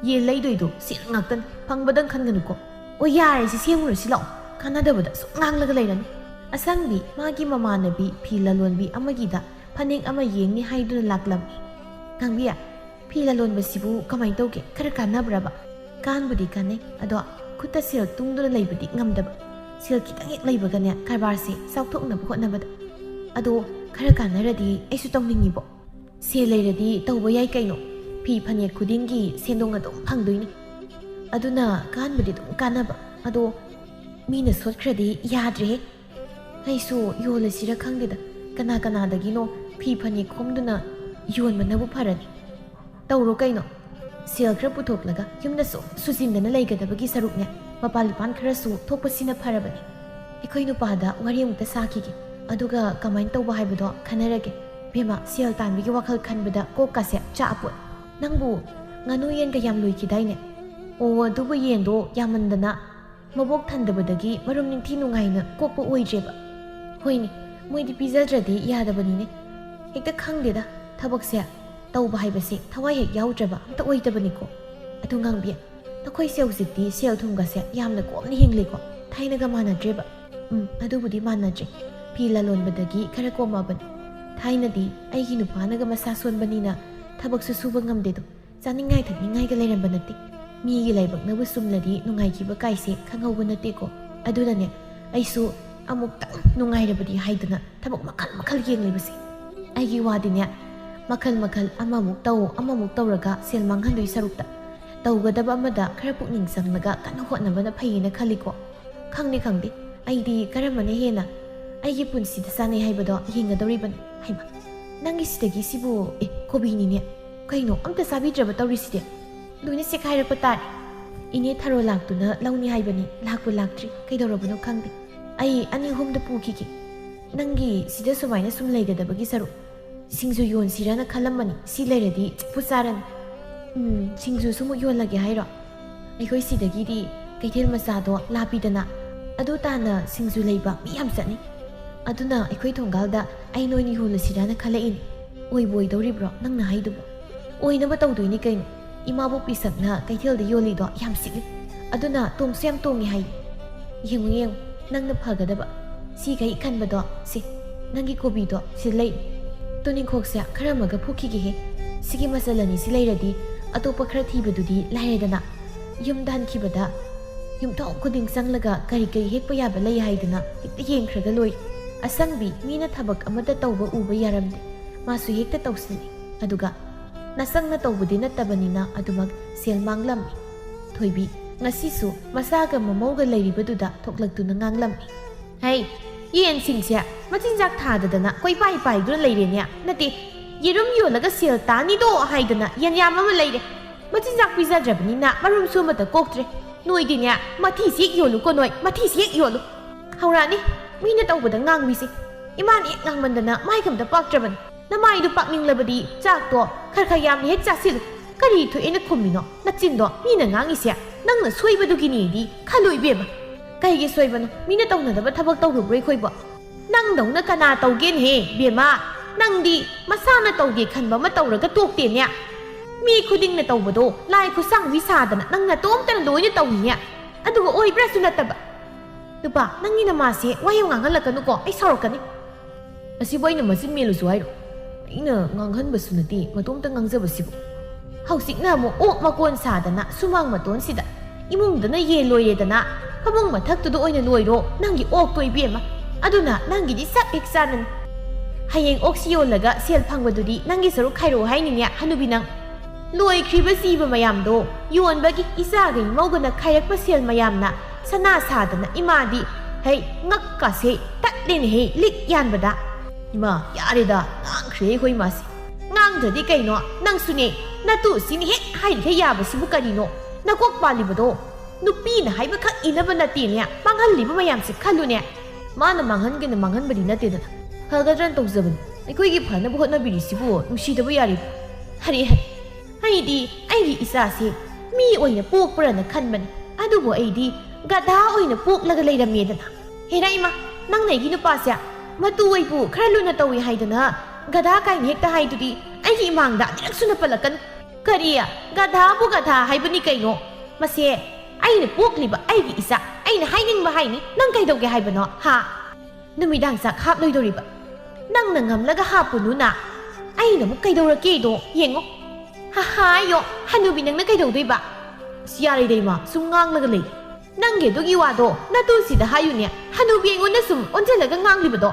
ꯌꯦꯟ ꯂꯩꯗꯣꯏꯗꯣ ꯁꯦꯜ ꯉꯥꯛꯇꯅꯤ ꯐꯪꯕꯗꯪ ꯈꯟꯒꯅꯨꯀꯣ ꯑꯣ ꯌꯥꯔꯦꯁꯤ ꯁꯦꯝꯃꯨꯔꯁꯤ ꯂꯥꯛꯑꯣ ꯀꯥꯟꯅꯗꯕꯗ ꯁꯨꯝ ꯉꯥꯡꯂꯒ ꯂꯩꯔꯅꯤ ꯑꯁꯪꯕꯤ ꯃꯥꯒꯤ ꯃꯃꯥꯟꯅꯕꯤ ꯐꯤ ꯂꯂꯣꯟꯕꯤ ꯑꯃꯒꯤꯗ ꯐꯅꯦꯛ ꯑꯃ ꯌꯦꯡꯅꯤ ꯍꯥꯏꯗꯨꯅ ꯂꯥꯛꯂꯝꯃꯤ ꯉꯥꯡꯕꯤ ꯐꯤ ꯂꯂꯣꯟꯕꯁꯤꯕꯨ ꯀꯃꯥꯏꯅ ꯇꯧꯒꯦ ꯈꯔ ꯀꯥꯟꯅꯕ꯭ꯔꯕ ꯀꯥꯟꯕꯨꯗꯤ ꯀꯥꯟꯅꯩ ꯑꯗꯣ ꯈꯨꯠꯇ ꯁꯦꯜ ꯇꯨꯡꯗꯨꯅ ꯂꯩꯕꯗꯤ ꯉꯝꯗꯕ ꯁꯦꯜ ꯈꯤꯇꯪ ꯍꯦꯛ ꯂꯩꯕꯒꯅꯦ ꯀꯔꯕꯥꯔꯁꯦ ꯆꯥꯎꯊꯣꯛꯅꯕ ꯍꯣꯠꯅꯕꯗ ꯑꯗꯣ ꯈꯔ ꯀꯥꯟꯅꯔꯗꯤ ꯑꯩꯁꯨ ꯇꯧꯅꯤꯡꯉꯤꯕꯣ ꯁꯦꯜ ꯂꯩꯔꯗꯤ ꯇꯧꯕ ꯌꯥꯏ ꯀꯩꯅꯣ ꯐꯤ ꯐꯅꯦꯛ ꯈꯨꯗꯤꯡꯒꯤ ꯁꯦꯟꯗꯣꯡ ꯑꯗꯨꯝ ꯐꯪꯗꯣꯏꯅꯤ ꯑꯗꯨꯅ ꯀꯥꯟꯕꯨꯗꯤ ꯑꯗꯨꯝ ꯀꯥꯟꯅꯕ ꯑꯗꯣ ꯃꯤꯅ ꯁꯣꯠꯈ꯭ꯔꯗꯤ ꯌꯥꯗ꯭ꯔꯦꯍꯦ ꯑꯩꯁꯨ ꯌꯣꯜꯂꯁꯤꯔ ꯈꯪꯗꯦꯗ ꯀꯅꯥꯗꯒꯤꯅꯣ ꯐꯤ ꯐꯅꯦꯛ ꯈꯣꯝꯗꯨꯅ ꯌꯣꯟꯕꯅꯕꯨ ꯐꯔꯅꯤ ꯇꯧꯔꯣ ꯀꯩꯅꯣ ꯁꯦꯜ ꯈꯔ ꯄꯨꯊꯣꯛꯂꯒ ꯌꯨꯝꯗ ꯁꯨꯖꯤꯟꯗꯅ ꯂꯩꯒꯗꯕꯒꯤ ꯁꯔꯨꯛꯅꯦ ꯃꯄꯥꯟ ꯂꯤꯄꯥꯟ ꯈꯔꯁꯨ ꯊꯣꯛꯄꯁꯤꯅ ꯐꯔꯕꯅꯤ ꯑꯩꯈꯣꯏ ꯅꯨꯄꯥꯗ ꯋꯥꯔꯤ ꯑꯃꯨꯛꯇ ꯁꯥꯈꯤꯒꯦ ꯑꯗꯨꯒ ꯀꯃꯥꯏꯅ ꯇꯧꯕ ꯍꯥꯏꯕꯗꯣ ꯈꯟꯅꯔꯒꯦ ꯕꯦꯝꯃ ꯁꯦꯜ ꯇꯥꯟꯕꯒꯤ ꯋꯥꯈꯜ ꯈꯟꯕꯗ ꯀꯣꯛꯀꯥꯁꯦ ꯆꯥꯛꯑꯄꯣꯠ ꯅꯪꯕꯨ ꯉꯥꯅꯨ ꯌꯦꯟꯒ ꯌꯥꯝ ꯂꯣꯏꯈꯤꯗꯥꯏꯅꯦ ꯑꯣ ꯑꯗꯨꯕꯨ ꯌꯦꯟꯗꯣ ꯌꯥꯝꯃꯟꯗꯅ ꯃꯕꯣꯛ ꯊꯟꯗꯕꯗꯒꯤ ꯃꯔꯨꯝ ꯅꯤꯡꯊꯤ ꯅꯨꯡꯉꯥꯏꯅ ꯀꯣꯛꯄ ꯑꯣꯏꯗ꯭ꯔꯦꯕ ꯍꯣꯏꯅꯦ ꯃꯣꯏꯗꯤ ꯄꯤꯖꯗ꯭ꯔꯗꯤ ꯌꯥꯗꯕꯅꯤꯅꯦ ꯍꯦꯛꯇ ꯈꯪꯗꯦꯗ ꯊꯕꯛꯁꯦ ꯇꯧꯕ ꯍꯥꯏꯕꯁꯦ ꯊꯋꯥꯏ ꯍꯦꯛ ꯌꯥꯎꯗ꯭ꯔꯕ ꯑꯝꯇ ꯑꯣꯏꯗꯕꯅꯤꯀꯣ ꯑꯗꯨ ꯉꯥꯡꯕꯤ ꯅꯈꯣꯏꯁꯦ ꯍꯧꯖꯤꯛꯇꯤ ꯁꯦꯜ ꯊꯨꯝꯒꯁꯦ ꯌꯥꯝꯅ ꯀꯣꯝꯅ ꯍꯤꯡꯂꯤꯀꯣ ꯊꯥꯏꯅꯒ ꯃꯥꯟꯅꯗ꯭ꯔꯦꯕ ꯑꯗꯨꯕꯨꯗꯤ ꯃꯥꯟꯅꯗ꯭ꯔꯦ ꯐꯤ ꯂꯂꯣꯟꯕꯗꯒꯤ ꯈꯔ ꯀꯣꯝꯃꯕꯅꯤ ꯊꯥꯏꯅꯗꯤ ꯑꯩꯒꯤ ꯅꯨꯄꯥꯅꯒ ꯃꯁꯥ ꯁꯣꯟꯕꯅꯤꯅ ꯊꯕꯛꯁꯨ ꯁꯨꯕ ꯉꯝꯗꯦꯗꯣ ꯆꯥꯅꯤꯡꯉꯥꯏ ꯊꯛꯅꯤꯡꯉꯥꯏꯒ ꯂꯩꯔꯝꯕ ꯅꯠꯇꯦ ꯃꯤꯒꯤ ꯂꯥꯏꯕꯛꯅꯕꯨ ꯁꯨꯝꯂꯗꯤ ꯅꯨꯡꯉꯥꯏꯈꯤꯕ ꯀꯥꯏꯁꯦ ꯈꯪꯍꯧꯕ ꯅꯠꯇꯦꯀꯣ ꯑꯗꯨꯅꯅꯦ ꯑꯩꯁꯨ ꯑꯃꯨꯛꯇꯪ ꯅꯨꯡꯉꯥꯏꯔꯕꯗꯤ ꯍꯥꯏꯗꯅ ꯊꯕꯛ ꯃꯈꯜ ꯌꯦꯡꯂꯤꯕꯁꯦ ꯑꯩꯒꯤ ꯋꯥꯗꯤꯅꯦ ꯃꯈꯜ ꯑꯃꯃꯨꯛ ꯇꯧ ꯑꯃꯃꯨꯛ ꯇꯧꯔꯒ ꯁꯦꯜ ꯃꯥꯡꯍꯟꯗꯣꯏ ꯁꯔꯨꯛꯇ ꯇꯧꯒꯗꯕ ꯑꯃꯗ ꯈꯔ ꯄꯨꯛꯅꯤꯡ ꯆꯪꯂꯒ ꯀꯟꯅ ꯍꯣꯠꯅꯕꯅ ꯐꯩꯌꯦꯅ ꯈꯜꯂꯤꯀꯣ ꯈꯪꯗꯦ ꯑꯩꯗꯤ ꯀꯔꯝꯕꯅ ꯍꯦꯟꯅ ꯑꯩꯒꯤ ꯄꯨꯟꯁꯤꯗ ꯆꯥꯅꯩ ꯍꯥꯏꯕꯗꯣ ꯌꯦꯡꯒꯗꯧꯔꯤꯕꯅꯤ ꯍꯩꯃ ꯅꯪꯒꯤꯁꯤꯗꯒꯤ ꯁꯤꯕꯨ ꯀꯣꯕꯤꯅꯤꯅꯦ ꯀꯩꯅꯣ ꯑꯝꯇ ꯆꯥꯕꯤꯗ꯭ꯔꯕ ꯇꯧꯔꯤꯁꯤꯗꯤ ꯂꯣꯏꯅ ꯆꯦꯈꯥꯏꯔꯛꯄ ꯇꯥꯔꯦ ꯏꯅꯦ ꯊꯔꯣ ꯂꯥꯛꯇꯨꯅ ꯂꯧꯅꯤ ꯍꯥꯏꯕꯅꯤ ꯂꯥꯛꯄꯨ ꯂꯥꯛꯇ꯭ꯔꯤ ꯀꯩꯗꯧꯔꯕꯅꯣ ꯈꯪꯗꯦ ꯑꯩ 2-3ꯗ ꯄꯨꯈꯤꯒꯦ ꯅꯪꯒꯤ ꯁꯤꯗ ꯁꯨꯃꯥꯏꯅ ꯁꯨꯝ ꯂꯩꯒꯗꯕꯒꯤ ꯁꯔꯨꯛ ꯁꯤꯡꯖꯨ ꯌꯣꯟꯁꯤꯔꯅ ꯈꯜꯂꯝꯕꯅꯤ ꯁꯤ ꯂꯩꯔꯗꯤ ꯆꯞꯄꯨ ꯆꯥꯔꯅꯤ ꯁꯤꯡꯖꯨꯁꯨ ꯑꯃꯨꯛ ꯌꯣꯜꯂꯒꯦ ꯍꯥꯏꯔꯣ ꯑꯩꯈꯣꯏ ꯁꯤꯗꯒꯤꯗꯤ ꯀꯩꯊꯦꯜ ꯃꯆꯥꯗꯣ ꯂꯥꯞꯄꯤꯗꯅ ꯑꯗꯨ ꯇꯥꯅ ꯁꯤꯡꯖꯨ ꯂꯩꯕ ꯃꯤ ꯌꯥꯝ ꯆꯠꯅꯤ ꯑꯗꯨꯅ ꯑꯩꯈꯣꯏ ꯊꯣꯡꯒꯥꯜꯗ ꯑꯩ ꯅꯣꯏꯅ ꯌꯣꯜꯂꯁꯤꯔꯅ ꯈꯜꯂꯛꯏꯅꯤ ꯑꯣꯏꯕꯨ ꯑꯣꯏꯗꯧꯔꯤꯕ꯭ꯔꯣ ꯅꯪꯅ ꯍꯥꯏꯗꯨꯕꯨ ꯑꯣꯏꯅꯕ ꯇꯧꯗꯣꯏꯅꯤ ꯀꯩꯅꯣ ꯏꯃꯥꯕꯣꯛ ꯄꯤꯁꯛꯅ ꯀꯩꯊꯦꯜꯗ ꯌꯣꯜꯂꯤꯗꯣ ꯌꯥꯝ ꯁꯤꯠꯂꯤ ꯑꯗꯨꯅ ꯇꯣꯡꯁꯨ ꯌꯥꯝ ꯇꯣꯡꯉꯤ ꯍꯥꯏ ꯌꯦꯡꯉꯨ ꯅꯪꯅ ꯐꯒꯗꯕ ꯁꯤꯈꯩ ꯈꯟꯕꯗꯣ ꯅꯪꯒꯤ ꯀꯣꯕꯤꯗꯣ ꯁꯤ ꯂꯩ ꯇꯨꯅꯤꯡꯈꯣꯛꯁꯦ ꯈꯔ ꯑꯃꯒ ꯐꯨꯛꯈꯤꯒꯦꯍꯦ ꯁꯤꯒꯤ ꯃꯆꯜ ꯑꯅꯤꯁꯤ ꯂꯩꯔꯗꯤ ꯑꯇꯣꯞꯄ ꯈꯔ ꯊꯤꯕꯗꯨꯗꯤ ꯂꯥꯏꯔꯦꯗꯅ ꯌꯨꯝꯗ ꯍꯟꯈꯤꯕꯗ ꯌꯨꯝꯊꯣꯡ ꯈꯨꯗꯤꯡ ꯆꯪꯂꯒ ꯀꯔꯤ ꯍꯦꯛꯄ ꯌꯥꯕ ꯂꯩ ꯍꯥꯏꯗꯅ ꯍꯦꯛꯇ ꯌꯦꯡꯈ꯭ꯔꯒ ꯂꯣꯏ ꯑꯁꯪꯕꯤ ꯃꯤꯅ ꯊꯕꯛ ꯑꯃꯠꯇ ꯇꯧꯕ ꯎꯕ ꯌꯥꯔꯝꯗꯦ ꯃꯥꯁꯨ ꯍꯦꯛꯇ ꯇꯧꯁꯤꯜꯂꯤ ꯑꯗꯨꯒ ꯅꯁꯪꯅ ꯇꯧꯕꯗꯤ ꯅꯠꯇꯕꯅꯤna ꯑꯗꯨꯃꯛ ꯁꯦꯜ ꯃꯥꯡꯂꯝꯃꯤ ꯊꯣꯏꯕꯤ ꯉꯁꯤꯁꯨ ꯃꯁꯥꯒ ꯃꯃꯧꯒ ꯂꯩꯔꯤꯕꯗꯨꯗ ꯊꯣꯛꯂꯛꯇꯨꯅ ꯉꯥꯡꯂꯝꯃꯤ ꯍꯩ ꯌꯦꯟꯁꯤꯡꯁꯦ ꯃꯆꯤꯟꯖꯥꯛ ꯊꯥꯗꯗꯅ ꯀꯣꯏꯄꯥꯏ ꯄꯥꯏꯗꯨꯅ ꯂꯩꯔꯦꯅꯦ ꯅꯠꯇꯦ ꯌꯦꯔꯨꯝ ꯌꯣꯜꯂꯒ ꯁꯦꯜ ꯇꯥꯅꯤꯗꯣ ꯍꯥꯏꯗꯅ ꯌꯦꯟꯌꯥꯝ ꯑꯃ ꯂꯩꯔꯦ ꯃꯆꯤꯟꯖꯥꯛ ꯄꯤꯖꯗ꯭ꯔꯕꯅꯤꯅ ꯃꯔꯨꯝꯁꯨ ꯑꯃꯠꯇ ꯀꯣꯛꯇ꯭ꯔꯦ ꯅꯣꯏꯗꯤꯅꯦ ꯃꯊꯤꯁꯤ ꯍꯦꯛ ꯌꯣꯜꯂꯨꯀꯣ ꯅꯣꯏ ꯃꯊꯤꯁꯤ ꯍꯦꯛ ꯌꯣꯜꯂꯨ ꯍꯧꯔꯛꯑꯅꯤ ꯃꯤꯅ ꯇꯧꯕꯗ ꯉꯥꯡꯕꯤꯁꯤ ꯏꯃꯥꯅ ꯍꯦꯛ ꯉꯥꯡꯃꯟꯗꯅ ꯃꯥꯏꯒꯝꯇ ꯄꯥꯛꯇ꯭ꯔꯕꯅꯤ ꯅꯃꯥꯏꯗꯨ ꯄꯥꯛꯅꯤꯡꯂꯕꯗꯤ ꯆꯥꯛꯇꯣ ꯈꯔ ꯌꯥꯝꯅ ꯍꯦꯛ ꯆꯥꯁꯤꯜꯂꯨ ꯀꯔꯤ ꯊꯣꯛꯑꯦꯅ ꯈꯨꯝꯃꯤꯅꯣ ꯅꯆꯤꯟꯗꯣ ꯃꯤꯅ ꯉꯥꯡꯉꯤꯁꯦ ꯅꯪꯅ ꯁꯣꯏꯕꯗꯨꯒꯤꯅꯦꯗꯤ ꯈꯜꯂꯨ ꯏꯕꯦꯝꯃ ꯀꯩꯒꯤ ꯁꯣꯏꯕꯅꯣ ꯃꯤꯅ ꯇꯧꯅꯗꯕ ꯊꯕꯛ ꯇꯧꯔꯨꯕ꯭ꯔꯣ ꯑꯩꯈꯣꯏꯕꯣ ꯅꯪꯗꯧꯅ ꯀꯅꯥ ꯇꯧꯒꯦꯅꯦꯍꯦ ꯕꯦꯝꯃ ꯅꯪꯗꯤ ꯃꯁꯥꯅ ꯇꯧꯒꯦ ꯈꯟꯕ ꯑꯃ ꯇꯧꯔꯒ ꯇꯣꯛꯇꯦꯅꯦ ꯃꯤ ꯈꯨꯗꯤꯡꯅ ꯇꯧꯕꯗꯣ ꯂꯥꯏ ꯈꯨꯠꯁꯥꯡꯕꯤ ꯁꯥꯗꯅ ꯅꯪ ꯅꯇꯣꯝꯇꯅ ꯂꯣꯏꯅ ꯇꯧꯅꯤꯅꯦ ꯑꯗꯨꯒ ꯑꯣꯏꯕ꯭ꯔꯥꯁꯨ ꯅꯠꯇꯕ ꯅꯨꯄꯥ ꯅꯪꯒꯤ ꯅꯃꯥꯁꯦ ꯋꯥꯌꯦꯡ ꯉꯥꯡꯍꯜꯂꯛꯀꯅꯨꯀꯣ ꯑꯩ ꯁꯥꯎꯔꯛꯀꯅꯤ ꯑꯁꯤꯕꯨ ꯑꯩꯅ ꯃꯆꯤꯟ ꯃꯦꯜꯂꯨꯁꯨ ꯍꯥꯏꯔꯣ ꯑꯩꯅ ꯉꯥꯡꯍꯟꯕꯁꯨ ꯅꯠꯇꯦ ꯃꯇꯣꯝꯇ ꯉꯥꯡꯖꯕꯁꯤꯕꯨ ꯍꯧꯖꯤꯛꯅ ꯑꯃꯨꯛ ꯑꯣꯛ ꯃꯀꯣꯟ ꯁꯥꯗꯅ ꯁꯨꯃꯥꯡ ꯃꯇꯣꯟꯁꯤꯗ ꯏꯃꯨꯡꯗꯅ ꯌꯦꯟ ꯂꯣꯏꯔꯦꯗꯅ ꯐꯃꯨꯡ ꯃꯊꯛꯇꯨꯗ ꯑꯣꯏꯅ ꯂꯣꯏꯔꯣ ꯅꯪꯒꯤ ꯑꯣꯛꯇꯣ ꯏꯕꯦꯝꯃ ꯑꯗꯨꯅ ꯅꯪꯒꯤꯗꯤ ꯁꯛ ꯍꯦꯛ ꯆꯥꯅꯅꯤ ꯍꯌꯦꯡ ꯑꯣꯛꯁꯤ ꯌꯣꯜꯂꯒ ꯁꯦꯜ ꯐꯪꯕꯗꯨꯗꯤ ꯅꯪꯒꯤ ꯁꯔꯨꯛ ꯈꯥꯏꯔꯛꯑꯣ ꯍꯥꯏꯅꯤꯅꯦ ꯍꯅꯨꯕꯤ ꯅꯪ ꯂꯣꯏꯈ꯭ꯔꯤꯕ ꯖꯤꯕ ꯃꯌꯥꯝꯗꯣ ꯌꯣꯟꯕꯒꯤ ꯏꯆꯥꯒ ꯏꯃꯧꯒꯅ ꯈꯥꯏꯔꯛꯄ ꯁꯦꯜ ꯃꯌꯥꯝꯅ ꯁꯅꯥ ꯁꯥꯗꯅ ꯏꯃꯥꯗꯤ ꯍꯩ ꯉꯛꯀꯥꯁꯦ ꯇꯠꯂꯦꯅꯦꯍꯦ ꯂꯤꯛ ꯌꯥꯟꯕꯗ ꯏꯃꯥ ꯌꯥꯔꯦꯗ ꯉꯥꯡꯈ꯭ꯔꯦ ꯑꯩꯈꯣꯏ ꯏꯃꯥꯁꯦ ꯉꯥꯡꯗ꯭ꯔꯗꯤ ꯀꯩꯅꯣ ꯅꯪꯁꯨꯅꯦ ꯅꯇꯨꯁꯤꯅ ꯍꯦꯛ ꯍꯥꯏꯔꯤꯈꯩ ꯌꯥꯕꯁꯤꯕꯨ ꯀꯔꯤꯅꯣ ꯅꯀꯣꯛ ꯄꯥꯜꯂꯤꯕꯗꯣ ꯅꯨꯄꯤꯅ ꯍꯥꯏꯕꯈꯛ ꯏꯅꯕ ꯅꯠꯇꯦꯅꯦ ꯃꯥꯡꯍꯜꯂꯤꯕ ꯃꯌꯥꯝꯁꯦ ꯈꯜꯂꯨꯅꯦ ꯃꯥꯅ ꯃꯥꯡꯍꯟꯒꯦꯅ ꯃꯥꯡꯍꯟꯕꯗꯤ ꯅꯠꯇꯦꯗꯅ ꯐꯒꯗ꯭ꯔꯅ ꯇꯧꯖꯕꯅꯤ ꯑꯩꯈꯣꯏꯒꯤ ꯐꯅꯕ ꯍꯣꯠꯅꯕꯤꯔꯤꯁꯤꯕꯨ ꯅꯨꯡꯁꯤꯗꯕ ꯌꯥꯔꯤꯕ ꯍꯔꯦ ꯑꯩꯗꯤ ꯑꯩꯒꯤ ꯏꯆꯥꯁꯦ ꯃꯤ ꯑꯣꯏꯅ ꯄꯣꯛꯄ꯭ꯔꯅ ꯈꯟꯕꯅꯤ ꯑꯗꯨꯕꯨ ꯑꯩꯗꯤ ꯒꯙꯥ ꯑꯣꯏꯅ ꯄꯣꯛꯂꯒ ꯂꯩꯔꯝꯃꯦꯗꯅ ꯍꯦꯔꯥ ꯏꯃꯥ ꯅꯪꯅ ꯑꯩꯒꯤ ꯅꯨꯄꯥꯁꯦ ꯃꯇꯨ ꯑꯩꯕꯨ ꯈꯔ ꯂꯨꯅ ꯇꯧꯏ ꯍꯥꯏꯗꯅ ꯒꯙꯥ ꯀꯥꯏꯅ ꯍꯦꯛꯇ ꯍꯥꯏꯗꯨꯗꯤ ꯑꯩꯒꯤ ꯏꯃꯥꯡꯗ ꯑꯅꯤꯔꯛꯁꯨꯅ ꯄꯜꯂꯛꯀꯅꯨ ꯀꯔꯤ ꯒꯙꯥꯕꯨ ꯒꯙꯥ ꯍꯥꯏꯕꯅꯤ ꯀꯩꯅꯣ ꯃꯁꯦ ꯑꯩꯅ ꯄꯣꯛꯂꯤꯕ ꯑꯩꯒꯤ ꯏꯆꯥ ꯑꯩꯅ ꯍꯥꯏꯅꯤꯡꯕ ꯍꯥꯏꯅꯤ ꯅꯪ ꯀꯩꯗꯧꯒꯦ ꯍꯥꯏꯕꯅꯣ ꯍꯥ ꯅꯨꯃꯤꯗꯥꯡ ꯆꯥꯛ ꯍꯥꯞꯂꯣꯏꯗꯧꯔꯤꯕ ꯅꯪꯅ ꯉꯝꯂꯒ ꯍꯥꯞꯄꯨꯅꯨꯅ ꯑꯩꯅ ꯑꯃꯨꯛ ꯀꯩꯗꯧꯔꯛꯀꯦꯗꯣ ꯌꯦꯡꯉꯣ ꯍꯥꯏꯌꯣ ꯍꯅꯨꯕꯤ ꯅꯪꯅ ꯀꯩꯗꯧꯗꯣꯏꯕ ꯌꯥꯔꯦꯗ ꯏꯃꯥ ꯁꯨꯝ ꯉꯥꯡꯂꯒ ꯂꯩ ꯅꯪꯒꯤ ꯑꯗꯨꯒꯤ ꯋꯥꯗꯣ ꯅꯇꯨꯁꯤꯗ ꯍꯥꯏꯌꯨꯅꯦ ꯍꯅꯨꯕꯤ ꯑꯩꯉꯣꯟꯗ ꯁꯨꯝ ꯑꯣꯟꯁꯤꯜꯂꯒ ꯉꯥꯡꯂꯤꯕꯗꯣ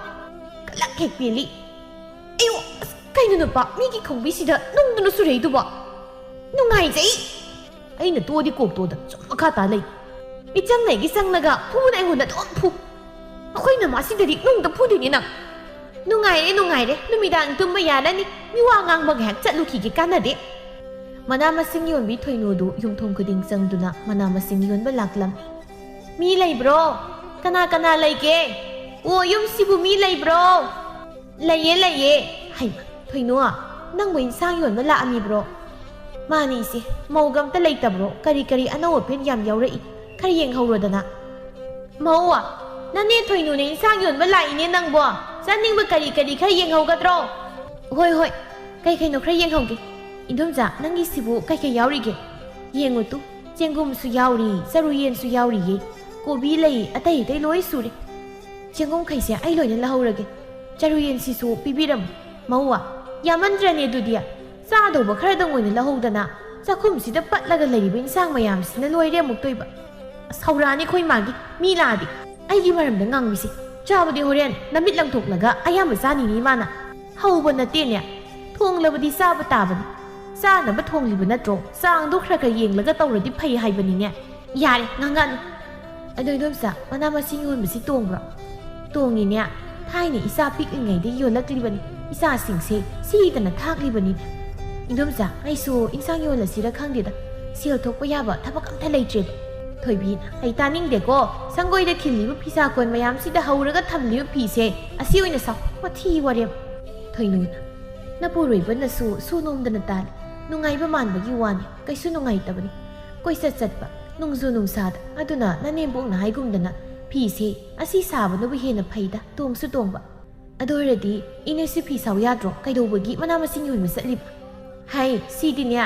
ꯀꯂꯛ ꯍꯦꯛ ꯄꯦꯜꯂꯤ ꯑꯌꯣ ꯑꯁ ꯀꯩꯅꯣ ꯅꯨꯄꯥ ꯃꯤꯒꯤ ꯈꯣꯡꯕꯤꯁꯤꯗ ꯅꯨꯡꯗꯨꯅ ꯁꯨꯔꯛꯏꯗꯨꯕꯣ ꯅꯨꯡꯉꯥꯏꯖꯩ ꯑꯩꯅ ꯇꯣꯗꯤ ꯀꯣꯛꯇꯣꯗ ꯁꯨꯝ ꯃꯈꯥ ꯇꯥ ꯂꯩ ꯃꯤꯆꯪ ꯂꯩꯒꯤ ꯆꯪꯂꯒ ꯐꯨꯅ ꯑꯩꯉꯣꯟꯗ ꯑꯗꯨꯝ ꯐꯨ ꯑꯩꯈꯣꯏ ꯅꯃꯥꯁꯤꯗꯗꯤ ꯅꯨꯡꯗ ꯐꯨꯗꯣꯏꯅꯤ ꯅꯪ ꯅꯨꯡꯉꯥꯏꯔꯦ ꯅꯨꯃꯤꯗꯥꯡ ꯇꯨꯝꯕ ꯌꯥꯔꯅꯤ ꯃꯤ ꯋꯥ ꯉꯥꯡꯕ ꯉꯥꯏꯍꯥꯛ ꯆꯠꯂꯨꯈꯤꯒꯦ ꯀꯥꯟꯅꯗꯦ ꯃꯅꯥ ꯃꯁꯤꯡ ꯌꯣꯟꯕꯤ ꯊꯣꯏꯅꯨꯗꯨ ꯌꯨꯝꯊꯣꯡ ꯈꯨꯗꯤꯡ ꯆꯪꯗꯨꯅ ꯃꯅꯥ ꯃꯁꯤꯡ ꯌꯣꯟꯕ ꯂꯥꯛꯂꯝꯃꯤ ꯃꯤ ꯂꯩꯕ꯭ꯔꯣ ꯀꯅꯥ ꯂꯩꯒꯦ ꯑꯣ ꯌꯨꯝꯁꯤꯕꯨ ꯃꯤ ꯂꯩꯕ꯭ꯔꯣ ꯂꯩꯌꯦ ꯍꯩꯃ ꯊꯣꯏꯅꯨ ꯅꯪꯕꯨ ꯏꯟꯁꯥꯡ ꯌꯣꯟꯕ ꯂꯥꯛꯑꯝꯃꯤꯕ꯭ꯔꯣ ꯃꯥꯅꯤ ꯏꯆꯦ ꯃꯧꯒ ꯑꯝꯇ ꯂꯩꯇꯕ꯭ꯔꯣ ꯀꯔꯤ ꯑꯅꯧ ꯑꯄꯦꯠ ꯌꯥꯝ ꯌꯥꯎꯔꯛꯏ ꯈꯔ ꯌꯦꯡꯍꯧꯔꯣꯗꯅ ꯃꯧ ꯅꯅꯦ ꯊꯣꯏꯅꯨꯅ ꯏꯟꯁꯥꯡ ꯌꯣꯟꯕ ꯂꯥꯛꯏꯅꯦ ꯅꯪꯕꯣ ꯆꯥꯅꯤꯡꯕ ꯀꯔꯤ ꯈꯔ ꯌꯦꯡꯍꯧꯒꯗ꯭ꯔꯣ ꯍꯣꯏ ꯀꯩꯅꯣꯈꯔ ꯌꯦꯡꯍꯧꯒꯦ ꯏꯟꯗꯣꯝꯆꯥ ꯅꯪꯒꯤꯁꯤꯕꯨ ꯀꯩ ꯌꯥꯎꯔꯤꯒꯦ ꯌꯦꯡꯉꯨ ꯇꯨ ꯆꯦꯡꯒꯨꯝꯁꯨ ꯌꯥꯎꯔꯤ ꯆꯔꯨ ꯌꯦꯟꯁꯨ ꯌꯥꯎꯔꯤꯌꯦ ꯀꯣꯕꯤ ꯂꯩ ꯑꯇꯩ ꯂꯣꯏ ꯁꯨꯔꯦ ꯆꯦꯡꯒꯨꯝꯈꯩꯁꯦ ꯑꯩ ꯂꯣꯏꯅ ꯂꯧꯍꯧꯔꯒꯦ ꯆꯔꯨ ꯌꯦꯟꯁꯤꯁꯨ ꯄꯤꯕꯤꯔꯝꯃꯨ ꯃꯧ ꯌꯥꯝꯃꯟꯗ꯭ꯔꯅꯦ ꯑꯗꯨꯗꯤ ꯆꯥꯗꯧꯕ ꯈꯔꯗꯪ ꯑꯣꯏꯅ ꯂꯧꯍꯧꯗꯅ ꯆꯥꯛꯈꯨꯝꯁꯤꯗ ꯄꯠꯂꯒ ꯂꯩꯔꯤꯕ ꯏꯟꯁꯥꯡ ꯃꯌꯥꯝꯁꯤꯅ ꯂꯣꯏꯔꯦ ꯑꯃꯨꯛꯇꯣꯏꯕ ꯍꯧꯔꯛꯑꯅꯤ ꯑꯩꯈꯣꯏ ꯃꯥꯒꯤ ꯃꯤ ꯂꯥꯛꯑꯗꯤ ꯑꯩꯒꯤ ꯃꯔꯝꯗ ꯉꯥꯡꯕꯤꯁꯤ ꯆꯥꯕꯗꯤ ꯍꯣꯔꯦꯟ ꯅꯃꯤꯠ ꯂꯪꯊꯣꯛꯂꯒ ꯑꯌꯥꯝꯕ ꯆꯥꯅꯤꯡꯉꯤ ꯃꯥꯅ ꯍꯧꯕ ꯅꯠꯇꯦꯅꯦ ꯊꯣꯡꯂꯕꯗꯤ ꯆꯥꯕ ꯇꯥꯕꯅꯤ ꯆꯥꯅꯕ ꯊꯣꯡꯂꯤꯕ ꯅꯠꯇ꯭ꯔꯣ ꯆꯥꯡꯗꯣꯈꯔ ꯌꯦꯡꯂꯒ ꯇꯧꯔꯗꯤ ꯐꯩ ꯍꯥꯏꯕꯅꯤꯅꯦ ꯌꯥꯔꯦ ꯉꯥꯡꯉꯥꯅꯨ ꯑꯗꯣ ꯏꯗꯣꯝꯆꯥ ꯃꯅꯥ ꯃꯁꯤꯡ ꯌꯣꯟꯕꯁꯤ ꯇꯣꯡꯕ꯭ꯔꯣ ꯇꯣꯡꯉꯤꯅꯦ ꯊꯥꯏꯅ ꯏꯆꯥ ꯄꯤꯛꯂꯤꯉꯩꯗ ꯌꯣꯜꯂꯛꯂꯤꯕꯅꯤ ꯏꯆꯥꯁꯤꯡꯁꯦ ꯁꯤꯗꯅ ꯊꯥꯛꯂꯤꯕꯅꯤꯅꯦ ꯏꯗꯣꯝꯆꯥ ꯑꯩꯁꯨ ꯏꯟꯁꯥꯡ ꯌꯣꯜꯂꯁꯤꯔ ꯈꯪꯗꯦꯗ ꯁꯦꯜ ꯊꯣꯛꯄ ꯌꯥꯕ ꯊꯕꯛ ꯑꯝꯇ ꯂꯩꯇ꯭ꯔꯦꯕ ꯊꯣꯏꯕꯤꯅ ꯑꯩ ꯇꯥꯅꯤꯡꯗꯦꯀꯣ ꯁꯪꯒꯣꯏꯗ ꯈꯤꯜꯂꯤꯕ ꯐꯤꯁꯥꯀꯣꯟ ꯃꯌꯥꯝꯁꯤꯗ ꯍꯧꯔꯒ ꯊꯝꯂꯤꯕ ꯐꯤꯁꯦ ꯑꯁꯤ ꯑꯣꯏꯅ ꯁꯥꯎ ꯋꯥꯊꯤ ꯋꯥꯔꯦꯝ ꯊꯣꯏꯅꯨꯅ ꯅꯄꯨꯔꯣꯏꯕꯅꯁꯨ ꯁꯨꯅꯣꯝꯗꯅ ꯇꯥꯜꯂꯤ ꯅꯨꯡꯉꯥꯏꯕ ꯃꯥꯟꯕꯒꯤ ꯋꯥꯅꯤ ꯀꯩꯁꯨ ꯅꯨꯡꯉꯥꯏꯇꯕꯅꯤ ꯀꯣꯏꯆꯠ ꯆꯠꯄ ꯅꯨꯡꯖꯨ ꯅꯨꯡꯁꯥꯗ ꯑꯗꯨꯅ ꯅꯅꯦꯝꯕꯣꯛꯅ ꯍꯥꯏꯒꯨꯝꯗꯅ ꯐꯤꯁꯦ ꯑꯁꯤ ꯁꯥꯕꯅꯕꯨ ꯍꯦꯟꯅ ꯐꯩꯗ ꯇꯣꯡꯁꯨ ꯇꯣꯡꯕ ꯑꯗꯨ ꯑꯣꯏꯔꯗꯤ ꯏꯅꯦꯁꯨ ꯐꯤ ꯁꯥꯎ ꯌꯥꯗ꯭ꯔꯣ ꯀꯩꯗꯧꯕꯒꯤ ꯃꯅꯥ ꯃꯁꯤꯡ ꯌꯣꯟꯕ ꯆꯠꯂꯤꯕ ꯍꯩ ꯁꯤꯗꯤꯅꯦ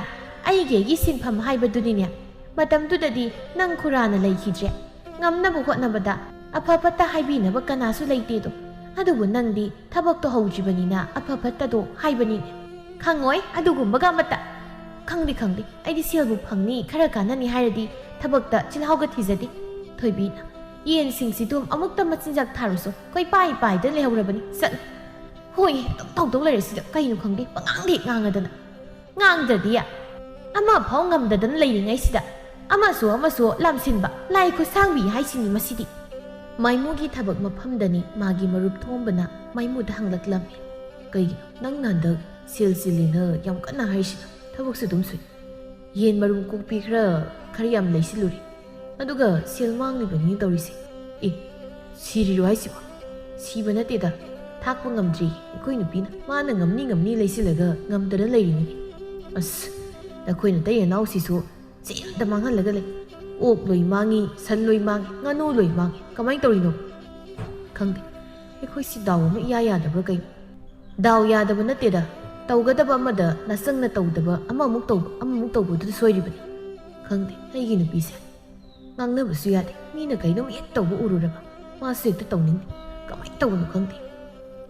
ꯑꯩꯒꯤ ꯁꯤꯟꯐꯝ ꯍꯥꯏꯕꯗꯨꯅꯤꯅꯦ ꯃꯇꯝꯗꯨꯗꯗꯤ ꯅꯪ ꯈꯨꯔꯥꯅ ꯂꯩꯈꯤꯗ꯭ꯔꯦ ꯉꯝꯅꯕ ꯍꯣꯠꯅꯕꯗ ꯑꯐ ꯐꯠꯇ ꯍꯥꯏꯕꯤꯅꯕ ꯀꯅꯥꯁꯨ ꯂꯩꯇꯦꯗꯣ ꯑꯗꯨꯕꯨ ꯅꯪꯗꯤ ꯊꯕꯛꯇꯣ ꯍꯧꯗ꯭ꯔꯤꯕꯅꯤꯅ ꯑꯐ ꯐꯠꯇꯗꯣ ꯍꯥꯏꯕꯅꯤꯅꯦ ꯈꯪꯉꯣꯏ ꯑꯗꯨꯒꯨꯝꯕꯒ ꯑꯃꯠꯇ ꯈꯪꯗꯦ ꯑꯩꯗꯤ ꯁꯦꯜꯕꯨ ꯐꯪꯅꯤ ꯈꯔ ꯀꯥꯟꯅꯅꯤ ꯍꯥꯏꯔꯗꯤ ꯊꯕꯛꯇ ꯆꯤꯜꯍꯥꯎꯒ ꯊꯤꯖꯗꯦ ꯊꯣꯏꯕꯤꯅ ꯌꯦꯟꯁꯤꯡꯁꯤꯗꯨꯝ ꯑꯃꯨꯛꯇ ꯃꯆꯤꯟꯖꯥꯛ ꯊꯥꯔꯨꯁꯨ ꯀꯣꯏ ꯄꯥꯏꯗ ꯂꯩꯍꯧꯔꯕꯅꯤ ꯆꯠꯂꯨ ꯍꯣꯏ ꯇꯧꯗꯧ ꯂꯩꯔꯁꯤꯗ ꯀꯩꯅꯣ ꯈꯪꯗꯦ ꯄꯉꯥꯡꯗꯦ ꯉꯥꯡꯉꯗꯅ ꯉꯥꯡꯗ꯭ꯔꯗꯤ ꯑꯃ ꯐꯥꯎ ꯉꯝꯗꯗꯅ ꯂꯩꯔꯤꯉꯩꯁꯤꯗ ꯑꯃꯁꯨ ꯂꯝꯁꯤꯟꯕ ꯂꯥꯏ ꯈꯨꯠꯁꯥꯡꯕꯤ ꯍꯥꯏꯁꯤꯅꯤ ꯃꯁꯤꯗꯤ ꯃꯥꯏꯃꯨꯒꯤ ꯊꯕꯛ ꯃꯐꯝꯗꯅꯤ ꯃꯥꯒꯤ ꯃꯔꯨꯞ ꯊꯣꯝꯕꯅ ꯃꯥꯏꯃꯨꯗ ꯍꯪꯂꯛꯂꯝꯃꯤ ꯀꯩꯒꯤꯅꯣ ꯅꯪꯅ ꯍꯟꯗꯛ ꯁꯦꯜ ꯆꯤꯜꯂꯤꯅ ꯌꯥꯝ ꯀꯟꯅ ꯍꯥꯏꯔꯤꯁꯤꯅ ꯊꯕꯛꯁꯨ ꯑꯗꯨꯝ ꯁꯨꯏ ꯌꯦꯟ ꯃꯔꯨꯝ ꯀꯣꯛꯄꯤ ꯈꯔ ꯌꯥꯝ ꯂꯩꯁꯤꯜꯂꯨꯔꯤ ꯑꯗꯨꯒ ꯁꯦꯜ ꯃꯥꯡꯂꯤꯕꯅꯤ ꯇꯧꯔꯤꯁꯦ ꯁꯤꯔꯤꯔꯣ ꯍꯥꯏꯁꯤꯕꯣ ꯁꯤꯕ ꯅꯠꯇꯦꯗ ꯊꯥꯛꯄ ꯉꯝꯗ꯭ꯔꯤ ꯑꯩꯈꯣꯏ ꯅꯨꯄꯤꯅ ꯃꯥꯅ ꯉꯝꯅꯤ ꯂꯩꯁꯤꯜꯂꯒ ꯉꯝꯗꯅ ꯂꯩꯔꯤꯅꯤ ꯑꯁ ꯅꯈꯣꯏꯅ ꯇꯩ ꯅꯅꯥꯎꯁꯤꯁꯨ ꯆꯦꯜꯗ ꯃꯥꯡꯍꯜꯂꯒ ꯂꯩ ꯑꯣꯛ ꯂꯣꯏ ꯃꯥꯡꯉꯤ ꯁꯟ ꯂꯣꯏ ꯃꯥꯡꯉꯤ ꯉꯥꯅꯨ ꯂꯣꯏ ꯃꯥꯡꯉꯤ ꯀꯃꯥꯏꯅ ꯇꯧꯔꯤꯅꯣ ꯈꯪꯗꯦ ꯑꯩꯈꯣꯏꯁꯤ ꯗꯥꯎ ꯑꯃ ꯏꯌꯥ ꯌꯥꯗꯕ꯭ꯔꯥ ꯀꯩꯅꯣ ꯗꯥꯎ ꯌꯥꯗꯕ ꯅꯠꯇꯦꯗ ꯇꯧꯒꯗꯕ ꯑꯃꯗ ꯅꯆꯪꯅ ꯇꯧꯗꯕ ꯑꯃꯃꯨꯛ ꯇꯧꯕꯗꯨꯗ ꯁꯣꯏꯔꯤꯕꯅꯤ ꯈꯪꯗꯦ ꯑꯩꯒꯤ ꯅꯨꯄꯤꯁꯦ ꯉꯥꯡꯅꯕꯁꯨ ꯌꯥꯗꯦ ꯃꯤꯅ ꯀꯩꯅꯣꯝ ꯍꯦꯛ ꯇꯧꯕ ꯎꯔꯨꯔꯕ ꯃꯥꯁꯨ ꯍꯦꯛꯇ ꯇꯧꯅꯤꯡꯗꯦ ꯀꯃꯥꯏꯅ ꯇꯧꯕꯅꯣ ꯈꯪꯗꯦ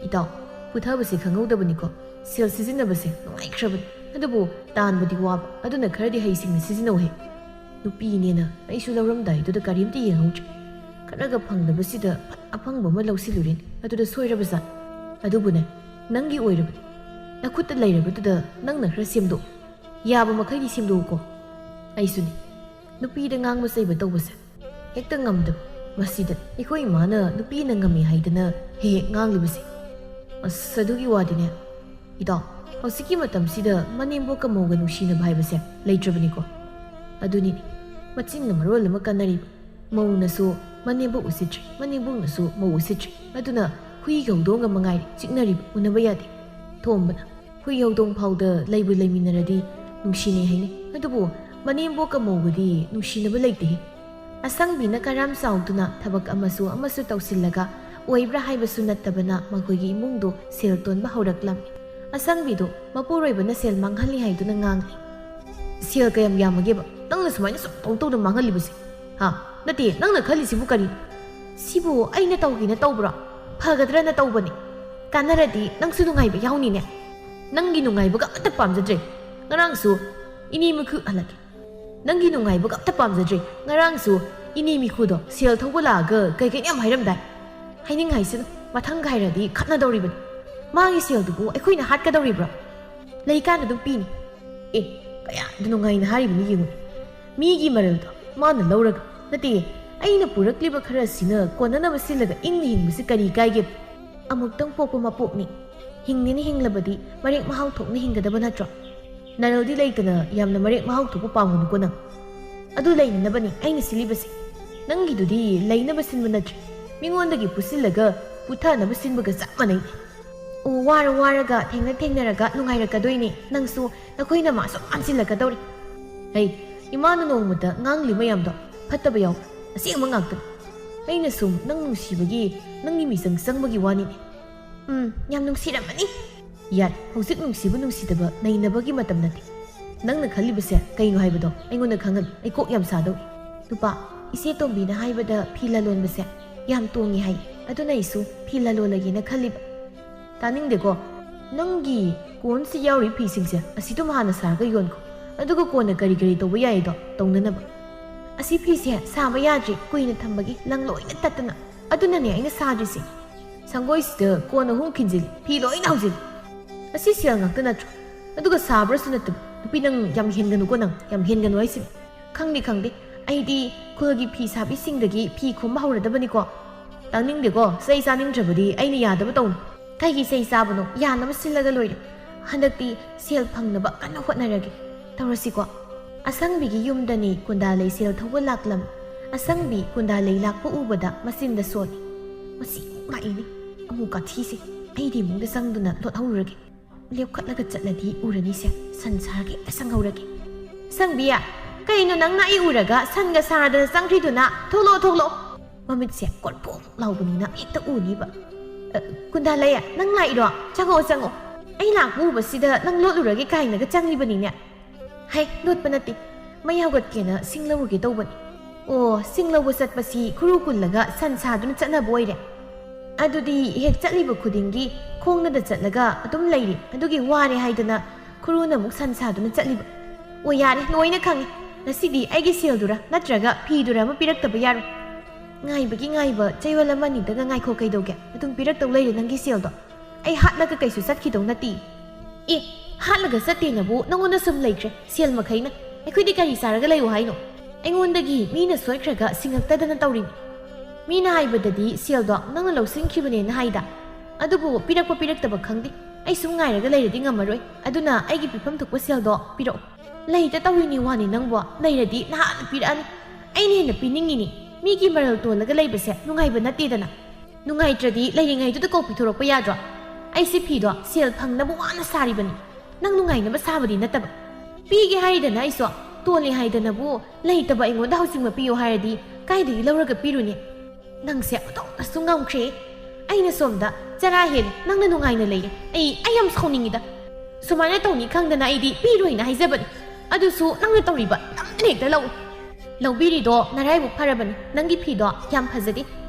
ꯏꯇꯥꯎ ꯄꯨꯊꯕꯁꯦ ꯈꯪꯍꯧꯗꯕꯅꯤꯀோ ꯁꯦꯜ ꯁꯤꯖꯤꯟꯅꯕꯁꯦ ꯅꯨꯡꯉꯥꯏꯈ꯭ꯔꯕꯅꯤ ꯑꯗꯨꯕꯨ ꯇꯥꯟꯕꯗꯤ ꯋꯥꯕ ꯑꯗꯨꯅ ꯈꯔꯗꯤ ꯍꯩꯁꯤꯡꯅ ꯁꯤꯖꯤꯟꯅꯧꯍꯦ ꯅꯨꯄꯤꯅꯦꯅ ꯑꯩꯁꯨ ꯂꯧꯔꯝꯗꯥꯏꯗꯨꯗ ꯀꯔꯤꯝꯇ ꯌꯦꯡꯍꯧꯗ꯭ꯔꯦ ꯈꯔꯒ ꯐꯪꯗꯕꯁꯤꯗ ꯑꯐꯪꯕ ꯑꯃ ꯂꯧꯁꯤꯜꯂꯨꯔꯦꯅꯦ ꯑꯗꯨꯗ ꯁꯣꯏꯔꯕꯖꯥꯠ ꯑꯗꯨꯕꯨꯅꯦ ꯅꯪꯒꯤ ꯑꯣꯏꯔꯕꯅꯤ ꯅꯈꯨꯠꯇ ꯂꯩꯔꯕꯗꯨꯗ ꯅꯪꯅ ꯈꯔ ꯁꯦꯝꯗꯣꯛ ꯌꯥꯕ ꯃꯈꯩꯗꯤ ꯁꯦꯝꯗꯣꯛꯎꯀꯣ ꯑꯩꯁꯨꯅꯤ ꯅꯨꯄꯤꯗ ꯉꯥꯡꯕ ꯆꯩꯕ ꯇꯧꯕꯁꯦ ꯍꯦꯛꯇ ꯉꯝꯗꯕ ꯃꯁꯤꯗ ꯑꯩꯈꯣꯏ ꯏꯃꯥꯅ ꯅꯨꯄꯤꯅ ꯉꯝꯃꯤ ꯍꯥꯏꯗꯅ ꯍꯦꯛ ꯉꯥꯡꯂꯤꯕꯁꯦ ꯑꯁ ꯑꯗꯨꯒꯤ ꯋꯥꯗꯤꯅꯦ ꯏꯇꯥꯎ ꯍꯧꯖꯤꯛꯀꯤ ꯃꯇꯝꯁꯤꯗ ꯃꯅꯦꯝꯕꯣꯛꯀ ꯃꯧꯒ ꯅꯨꯡꯁꯤꯅꯕ ꯍꯥꯏꯕꯁꯦ ꯂꯩꯇ꯭ꯔꯕꯅꯤꯀꯣ ꯑꯗꯨꯅꯤꯅꯦ ꯃꯆꯤꯟꯅ ꯃꯔꯣꯜ ꯑꯃ ꯀꯟꯅꯔꯤꯕ ꯃꯧꯅꯁꯨ ꯃꯅꯦꯝꯕꯣꯛ ꯎꯁꯤꯠꯇ꯭ꯔꯤ ꯃꯅꯦꯝꯕꯣꯛꯅꯁꯨ ꯃꯧ ꯎꯁꯤꯠꯇ꯭ꯔꯤ ꯑꯗꯨꯅ ꯍꯨꯏꯒ ꯍꯧꯗꯣꯡꯒ ꯃꯉꯥꯏꯔꯦ ꯆꯤꯛꯅꯔꯤꯕ ꯎꯅꯕ ꯌꯥꯗꯦ ꯊꯣꯝꯕꯅ ꯍꯨꯏ ꯍꯧꯗꯣꯡ ꯐꯥꯎꯗ ꯂꯩꯕꯨ ꯂꯩꯃꯤꯟꯅꯔꯗꯤ ꯅꯨꯡꯁꯤꯅꯩ ꯍꯥꯏꯅꯩ ꯑꯗꯨꯕꯨ ꯃꯅꯦꯝꯕꯣꯛꯀ ꯃꯧꯒꯗꯤ ꯅꯨꯡꯁꯤꯅꯕ ꯂꯩꯇꯦꯍꯦ ꯑꯁꯪꯕꯤꯅ ꯀꯔꯥꯝ ꯆꯥꯎꯗꯨꯅ ꯊꯕꯛ ꯑꯃꯁꯨ ꯇꯧꯁꯤꯜꯂꯒ ꯑꯣꯏꯕ꯭ꯔꯥ ꯍꯥꯏꯕꯁꯨ ꯅꯠꯇꯕꯅ ꯃꯈꯣꯏꯒꯤ ꯏꯃꯨꯡꯗꯣ ꯁꯦꯜ ꯇꯣꯟꯕ ꯍꯧꯔꯛꯂꯝꯃꯤ ꯑꯁꯪꯕꯤꯗꯣ ꯃꯄꯨꯔꯣꯏꯕꯅ ꯁꯦꯜ ꯃꯥꯡꯍꯜꯂꯤ ꯍꯥꯏꯗꯨꯅ ꯉꯥꯡꯂꯤ ꯁꯦꯜ ꯀꯌꯥꯝ ꯌꯥꯝꯃꯒꯦꯕ ꯅꯪꯅ ꯁꯨꯃꯥꯏꯅ ꯇꯧꯗꯅ ꯃꯥꯡꯍꯜꯂꯤꯕꯁꯦ ꯅꯠꯇꯦ ꯅꯪꯅ ꯈꯜꯂꯤꯁꯤꯕꯨ ꯀꯔꯤ ꯁꯤꯕꯨ ꯑꯩꯅ ꯇꯧꯒꯦꯅ ꯇꯧꯕ꯭ꯔꯣ ꯐꯒꯗ꯭ꯔꯅ ꯇꯧꯕꯅꯤ ꯀꯥꯟꯅꯔꯗꯤ ꯅꯪꯁꯨ ꯅꯨꯡꯉꯥꯏꯕ ꯌꯥꯎꯅꯤꯅꯦ ꯅꯪꯒꯤ ꯅꯨꯡꯉꯥꯏꯕꯒ ꯑꯃꯠꯇ ꯄꯥꯝꯖꯗ꯭ꯔꯦ ꯉꯔꯥꯡꯁꯨ ꯏꯅꯦ ꯃꯤꯈꯨ ꯍꯜꯂꯛꯀꯦ ꯅꯪꯒꯤ ꯅꯨꯡꯉꯥꯏꯕꯒ ꯑꯃꯠꯇ ꯄꯥꯝꯖꯗ꯭ꯔꯦ ꯉꯔꯥꯡꯁꯨ ꯏꯅꯦ ꯃꯤꯈꯨꯗꯣ ꯁꯦꯜ ꯊꯧꯕ ꯂꯥꯛꯑꯒ ꯀꯩꯀꯩ ꯌꯥꯝ ꯍꯥꯏꯔꯝꯗꯥꯏ ꯍꯥꯏꯅꯤꯡꯉꯥꯏꯁꯤꯅ ꯃꯊꯪ ꯍꯥꯏꯔꯗꯤ ꯈꯠꯅꯗꯧꯔꯤꯕꯅꯤ ꯃꯥꯒꯤ ꯁꯦꯜꯗꯨꯕꯨ ꯑꯩꯈꯣꯏꯅ ꯍꯥꯠꯀꯗꯧꯔꯤꯕ꯭ꯔꯣ ꯂꯩꯀꯥꯟꯗ ꯑꯗꯨꯝ ꯄꯤꯅꯤ ꯀꯌꯥꯗ ꯅꯨꯡꯉꯥꯏꯅ ꯍꯥꯏꯔꯤꯕꯅꯤ ꯌꯦꯡꯉꯨ ꯃꯤꯒꯤ ꯃꯔꯜꯗꯣ ꯃꯥꯅ ꯂꯧꯔꯒ ꯅꯠꯇꯦ ꯑꯩꯅ ꯄꯨꯔꯛꯂꯤꯕ ꯈꯔꯁꯤꯅ ꯀꯣꯟꯅꯅꯕ ꯁꯤꯜꯂꯒ ꯏꯪꯅ ꯍꯤꯡꯕꯁꯤ ꯀꯔꯤ ꯀꯥꯏꯒꯦ ꯑꯃꯨꯛꯇꯪ ꯄꯣꯛꯄ ꯃꯄꯣꯛꯅꯤ ꯍꯤꯡꯅꯤꯅ ꯍꯤꯡꯂꯕꯗꯤ ꯃꯔꯦꯛ ꯃꯍꯥꯎ ꯊꯣꯛꯅ ꯍꯤꯡꯒꯗꯕ ꯅꯠꯇ꯭ꯔꯣ ꯅꯔꯜꯗꯤ ꯂꯩꯇꯅ ꯌꯥꯝꯅ ꯃꯔꯦꯛ ꯃꯍꯥꯎ ꯊꯣꯛꯄ ꯄꯥꯝꯒꯅꯨꯀꯣ ꯅꯪ ꯑꯗꯨ ꯂꯩꯅꯅꯕꯅꯤ ꯑꯩꯅ ꯁꯤꯜꯂꯤꯕꯁꯦ ꯅꯪꯒꯤꯗꯨꯗꯤ ꯂꯩꯅꯕ ꯁꯤꯟꯕ ꯅꯠꯇ꯭ꯔꯦ ꯃꯤꯉꯣꯟꯗꯒꯤ ꯄꯨꯁꯤꯜꯂꯒ ꯄꯨꯊꯅꯕ ꯁꯤꯟꯕꯒ ꯆꯞ ꯃꯥꯟꯅꯩ ꯑꯣ ꯋꯥꯔꯒ ꯊꯦꯡꯅꯔꯒ ꯅꯨꯡꯉꯥꯏꯔꯛꯀꯗꯣꯏꯅꯦ ꯅꯪꯁꯨ ꯅꯈꯣꯏꯅ ꯃꯥꯁꯨ ꯄꯥꯝꯁꯤꯜꯂꯛꯀꯗꯧꯔꯤ ꯍꯩ ꯏꯃꯥꯅ ꯅꯣꯡꯃꯗ ꯉꯥꯡꯂꯤ ꯃꯌꯥꯝꯗꯣ ꯐꯠꯇꯕ ꯌꯥꯎ ꯑꯁꯦꯡꯕ ꯉꯥꯛꯇꯅꯤ ꯑꯩꯅ ꯁꯨꯝ ꯅꯪ ꯅꯨꯡꯁꯤꯕꯒꯤ ꯅꯪꯒꯤ ꯃꯤꯆꯪ ꯆꯪꯕꯒꯤ ꯋꯥꯅꯤꯅꯦ ꯌꯥꯝ ꯅꯨꯡꯁꯤꯔꯝꯃꯅꯤ ꯌꯥꯔꯦ ꯍꯧꯖꯤꯛ ꯅꯨꯡꯁꯤꯕ ꯅꯨꯡꯁꯤꯗꯕ ꯅꯩꯅꯕꯒꯤ ꯃꯇꯝ ꯅꯠꯇꯦ ꯅꯪꯅ ꯈꯜꯂꯤꯕꯁꯦ ꯀꯩꯅꯣ ꯍꯥꯏꯕꯗꯣ ꯑꯩꯉꯣꯟꯗ ꯈꯪꯍꯟ ꯑꯩ ꯀꯣꯛ ꯌꯥꯝ ꯁꯥꯗꯧꯏ ꯅꯨꯄꯥ ꯏꯆꯦ ꯇꯣꯝꯕꯤꯅ ꯍꯥꯏꯕꯗ ꯐꯤ ꯂꯂꯣꯟꯕꯁꯦ ꯌꯥꯝ ꯇꯣꯡꯉꯤ ꯍꯥꯏ ꯑꯗꯨꯅ ꯑꯩꯁꯨ ꯐꯤ ꯂꯂꯣꯟꯂꯒꯦꯅ ꯈꯜꯂꯤꯕ ꯇꯥꯅꯤꯡꯗꯦꯀꯣ ꯅꯪꯒꯤ ꯀꯣꯟꯁꯤ ꯌꯥꯎꯔꯤ ꯐꯤꯁꯤꯡꯁꯦ ꯑꯁꯤꯗꯨꯝ ꯍꯥꯟꯅ ꯁꯥꯔꯒ ꯌꯣꯟꯈꯣ ꯑꯗꯨꯒ ꯀꯣꯟꯅ ꯀꯔꯤ ꯇꯧꯕ ꯌꯥꯏꯗꯣ ꯇꯧꯅꯅꯕ ꯑꯁꯤ ꯐꯤꯁꯦ ꯁꯥꯕ ꯌꯥꯗ꯭ꯔꯤ ꯀꯨꯏꯅ ꯊꯝꯕꯒꯤ ꯂꯪ ꯂꯣꯏꯅ ꯇꯠꯇꯅ ꯑꯗꯨꯅꯅꯦ ꯑꯩꯅ ꯁꯥꯗ꯭ꯔꯤꯁꯦ ꯁꯪꯒꯣꯏꯁꯤꯗ ꯀꯣꯟ 3 ꯈꯤꯟꯖꯤꯜꯂꯤ ꯐꯤ ꯂꯣꯏꯅ ꯍꯧꯖꯤꯜꯂꯤ ꯑꯁꯤ ꯁꯦꯜ ꯉꯥꯛꯇ ꯅꯠꯇ꯭ꯔꯣ ꯑꯗꯨꯒ ꯁꯥꯕ꯭ꯔꯁꯨ ꯅꯠꯇꯕ ꯅꯨꯄꯤ ꯅꯪ ꯌꯥꯝ ꯍꯦꯟꯒꯅꯨꯀꯣ ꯅꯪ ꯌꯥꯝ ꯍꯦꯟꯒꯅꯨ ꯍꯥꯏꯁꯤꯅꯤ ꯈꯪꯗꯦ ꯑꯩꯗꯤ ꯈꯨꯜꯒꯤ ꯐꯤ ꯁꯥꯕꯤꯁꯤꯡꯗꯒꯤ ꯐꯤ ꯈꯨꯝꯕ ꯍꯧꯔꯗꯕꯅꯤꯀோ ꯇꯥꯅꯤꯡꯗꯦꯀꯣ ꯆꯩ ꯆꯥꯅꯤꯡꯗ꯭ꯔꯕꯗꯤ ꯑꯩꯅ ꯌꯥꯗꯕ ꯇꯧꯅꯨ ꯀꯩꯒꯤ ꯆꯩ ꯆꯥꯕꯅꯣ ꯌꯥꯅꯕ ꯁꯤꯜꯂꯒ ꯂꯣꯏꯔꯦ ꯍꯟꯗꯛꯇꯤ ꯁꯦꯜ ꯐꯪꯅꯕ ꯀꯟꯅ ꯍꯣꯠꯅꯔꯒꯦ ꯇꯧꯔꯁꯤꯀꯣ ꯑꯁꯪꯕꯤꯒꯤ ꯌꯨꯝꯗꯅꯤ ꯀꯨꯟꯗꯥꯂꯩ ꯁꯦꯜ ꯊꯧꯕ ꯂꯥꯛꯂꯝ ꯑꯁꯪꯕꯤ ꯀꯨꯟꯗꯥꯂꯩ ꯂꯥꯛꯄ ꯎꯕꯗ ꯃꯆꯤꯟꯗ ꯁꯣꯜꯂꯤ ꯃꯁꯤ ꯉꯥꯛꯏꯅꯤ ꯑꯃꯨꯛ ꯀꯥꯊꯤꯁꯦ ꯑꯩꯗꯤ ꯏꯃꯨꯡꯗ ꯆꯪꯗꯨꯅ ꯂꯣꯠꯍꯧꯔꯒꯦ ꯂꯦꯞꯈꯠꯂꯒ ꯆꯠꯂꯗꯤ ꯎꯔꯅꯤꯁꯦ ꯁꯟ ꯁꯥꯔꯒ ꯍꯦꯛꯇ ꯆꯪꯍꯧꯔꯒꯦ ꯁꯪꯕꯤꯌꯥ ꯀꯩꯅꯣ ꯅꯪꯅ ꯑꯩ ꯎꯔꯒ ꯁꯟꯒ ꯁꯥꯔꯗꯅ ꯆꯪꯈ꯭ꯔꯤꯗꯨꯅ ꯊꯣꯛꯂꯛꯑꯣ ꯃꯃꯤꯠꯁꯦ ꯀꯣꯠꯄꯣꯛ ꯂꯥꯎꯕꯅꯤꯅ ꯍꯦꯛꯇ ꯎꯅꯤꯕ ꯀꯨꯟꯗꯥꯂꯩ ꯅꯪ ꯂꯥꯛꯏꯔꯣ ꯆꯪꯉꯛꯑꯣ ꯑꯩ ꯂꯥꯛꯄ ꯎꯕꯁꯤꯗ ꯅꯪ ꯂꯣꯠꯂꯨꯔꯒꯦ ꯀꯥꯏꯅꯒ ꯆꯪꯂꯤꯕꯅꯤꯅꯦ ꯍꯩ ꯂꯣꯠꯄ ꯅꯠꯇꯦ ꯃꯩ ꯍꯧꯒꯠꯀꯦꯅ ꯁꯤꯡ ꯂꯧꯔꯨꯒꯦ ꯇꯧꯕꯅꯤ ꯑꯣ ꯁꯤꯡ ꯂꯧꯕ ꯆꯠꯄꯁꯤ ꯈꯨꯔꯨ ꯀꯨꯜꯂꯒ ꯁꯟ ꯁꯥꯗꯨꯅ ꯆꯠꯅꯕ ꯑꯣꯏꯔꯦ ꯑꯗꯨꯗꯤ ꯍꯦꯛ ꯆꯠꯂꯤꯕ ꯈꯨꯗꯤꯡꯒꯤ ꯈꯣꯡꯅꯗ ꯆꯠꯂꯒ ꯑꯗꯨꯝ ꯂꯩꯔꯤ ꯑꯗꯨꯒꯤ ꯋꯥꯔꯦ ꯍꯥꯏꯗꯅ ꯈꯨꯔꯨꯅ ꯑꯃꯨꯛ ꯁꯟ ꯁꯥꯗꯨꯅ ꯆꯠꯂꯤꯕ ꯑꯣ ꯌꯥꯔꯦ ꯂꯣꯏꯅ ꯈꯪꯉꯦ ꯉꯁꯤꯗꯤ ꯑꯩꯒꯤ ꯁꯦꯜꯗꯨꯔ ꯅꯠꯇ꯭ꯔꯒ ꯐꯤꯗꯨꯔ ꯑꯃ ꯄꯤꯔꯛꯇꯕ ꯌꯥꯔꯣꯏ ꯉꯥꯏꯕ ꯆꯌꯣꯜ ꯑꯃꯅꯤꯗꯒ ꯉꯥꯏꯈꯣ ꯀꯩꯗꯧꯒꯦ ꯑꯗꯨꯝ ꯄꯤꯔꯛꯇꯧ ꯂꯩꯔꯦ ꯅꯪꯒꯤ ꯁꯦꯜꯗꯣ ꯑꯩ ꯍꯥꯠꯂꯒ ꯀꯩꯁꯨ ꯆꯠꯈꯤꯗꯧ ꯅꯠꯇꯦ ꯍꯥꯠꯂꯒ ꯆꯠꯇꯦꯅꯕꯨ ꯅꯪꯉꯣꯟꯗ ꯁꯨꯝ ꯂꯩꯈ꯭ꯔꯦ ꯁꯦꯜ ꯃꯈꯩꯅ ꯑꯩꯈꯣꯏꯗꯤ ꯀꯔꯤ ꯆꯥꯔꯒ ꯂꯩꯌꯣ ꯍꯥꯏꯅꯣ ꯑꯩꯉꯣꯟꯗꯒꯤ ꯃꯤꯅ ꯁꯣꯏꯈ꯭ꯔꯒ ꯁꯤꯡꯉꯛꯇꯗꯅ ꯇꯧꯔꯤꯅꯤ ꯃꯤꯅ ꯍꯥꯏꯕꯗꯗꯤ ꯁꯦꯜꯗꯣ ꯅꯪꯅ ꯂꯧꯁꯤꯟꯈꯤꯕꯅꯦꯅ ꯍꯥꯏꯗ ꯑꯗꯨꯕꯨ ꯄꯤꯔꯛꯄ ꯄꯤꯔꯛꯇꯕ ꯈꯪꯗꯦ ꯑꯩ ꯁꯨꯝ ꯉꯥꯏꯔꯒ ꯂꯩꯔꯗꯤ ꯉꯝꯃꯔꯣই ꯑꯗꯨꯅ ꯑꯩꯒꯤ ꯄꯤꯐꯝ ꯊꯣꯛꯄ ꯁꯦꯜꯗꯣ ꯄꯤꯔꯛꯑꯣ ꯂꯩꯇ ꯇꯧꯔꯤꯅꯤ ꯋꯥꯅꯤ ꯅꯪꯕꯣ ꯂꯩꯔꯗꯤ ꯅꯍꯥꯟꯅ ꯄꯤꯔꯛꯑꯅꯤ ꯑꯩꯅ ꯍꯦꯟꯅ ꯄꯤꯅꯤꯡꯉꯤꯅꯤ ꯃꯤꯒꯤ ꯃꯔꯜ ꯇꯣꯜꯂꯒ ꯂꯩꯕꯁꯦ ꯅꯨꯡꯉꯥꯏꯕ ꯅꯠꯇꯦꯗꯅ ꯅꯨꯡꯉꯥꯏꯇ꯭ꯔꯗꯤ ꯂꯩꯔꯤꯉꯩꯗꯨꯗ ꯀꯣꯛ ꯄꯤꯊꯣꯔꯛꯄ ꯌꯥꯗ꯭ꯔꯣ ꯑꯩꯁꯤ ꯐꯤꯗꯣ ꯁꯦꯜ ꯐꯪꯅꯕ ꯋꯥꯅ ꯁꯥꯔꯤꯕꯅꯤ ꯅꯪ ꯅꯨꯡꯉꯥꯏꯅꯕ ꯁꯥꯕꯗꯤ ꯅꯠꯇꯕ ꯄꯤꯒꯦ ꯍꯥꯏꯗꯅ ꯑꯩꯁꯨ ꯇꯣꯜꯂꯦ ꯍꯥꯏꯗꯅꯕꯨ ꯂꯩꯇꯕ ꯑꯩꯉꯣꯟꯗ ꯍꯧꯖꯤꯛꯃꯛ ꯄꯤꯌꯣ ꯍꯥꯏꯔꯗꯤ ꯀꯥꯏꯗꯒꯤ ꯂꯧꯔꯒ ꯄꯤꯔꯨꯅꯤ ꯅꯪꯁꯦ ꯑꯣꯟꯊꯣꯛꯅꯁꯨ ꯉꯝꯈ꯭ꯔꯦ ꯑꯩꯅ ꯁꯣꯝꯗ ꯆꯔꯥ ꯍꯦꯜꯂꯦ ꯅꯪꯅ ꯅꯨꯡꯉꯥꯏꯅ ꯂꯩꯌꯦ ꯑꯩ ꯌꯥꯝ ꯁꯥꯎꯅꯤꯡꯉꯤꯗ ꯁꯨꯃꯥꯏꯅ ꯇꯧꯅꯤ ꯈꯪꯗꯅ ꯑꯩꯗꯤ ꯄꯤꯔꯣꯏꯅ ꯍꯥꯏꯖꯕꯅꯤ ꯑꯗꯨꯁꯨ ꯅꯪꯅ ꯇꯧꯔꯤꯕ ꯅꯝꯗꯅ ꯍꯦꯛꯇ ꯂꯧꯕꯤꯔꯤꯗꯣ ꯅꯔꯥꯏꯕꯛ ꯐꯔꯕꯅꯤ ꯅꯪꯒꯤ ꯐꯤꯗꯣ ꯌꯥꯝ ꯐꯖꯗꯦ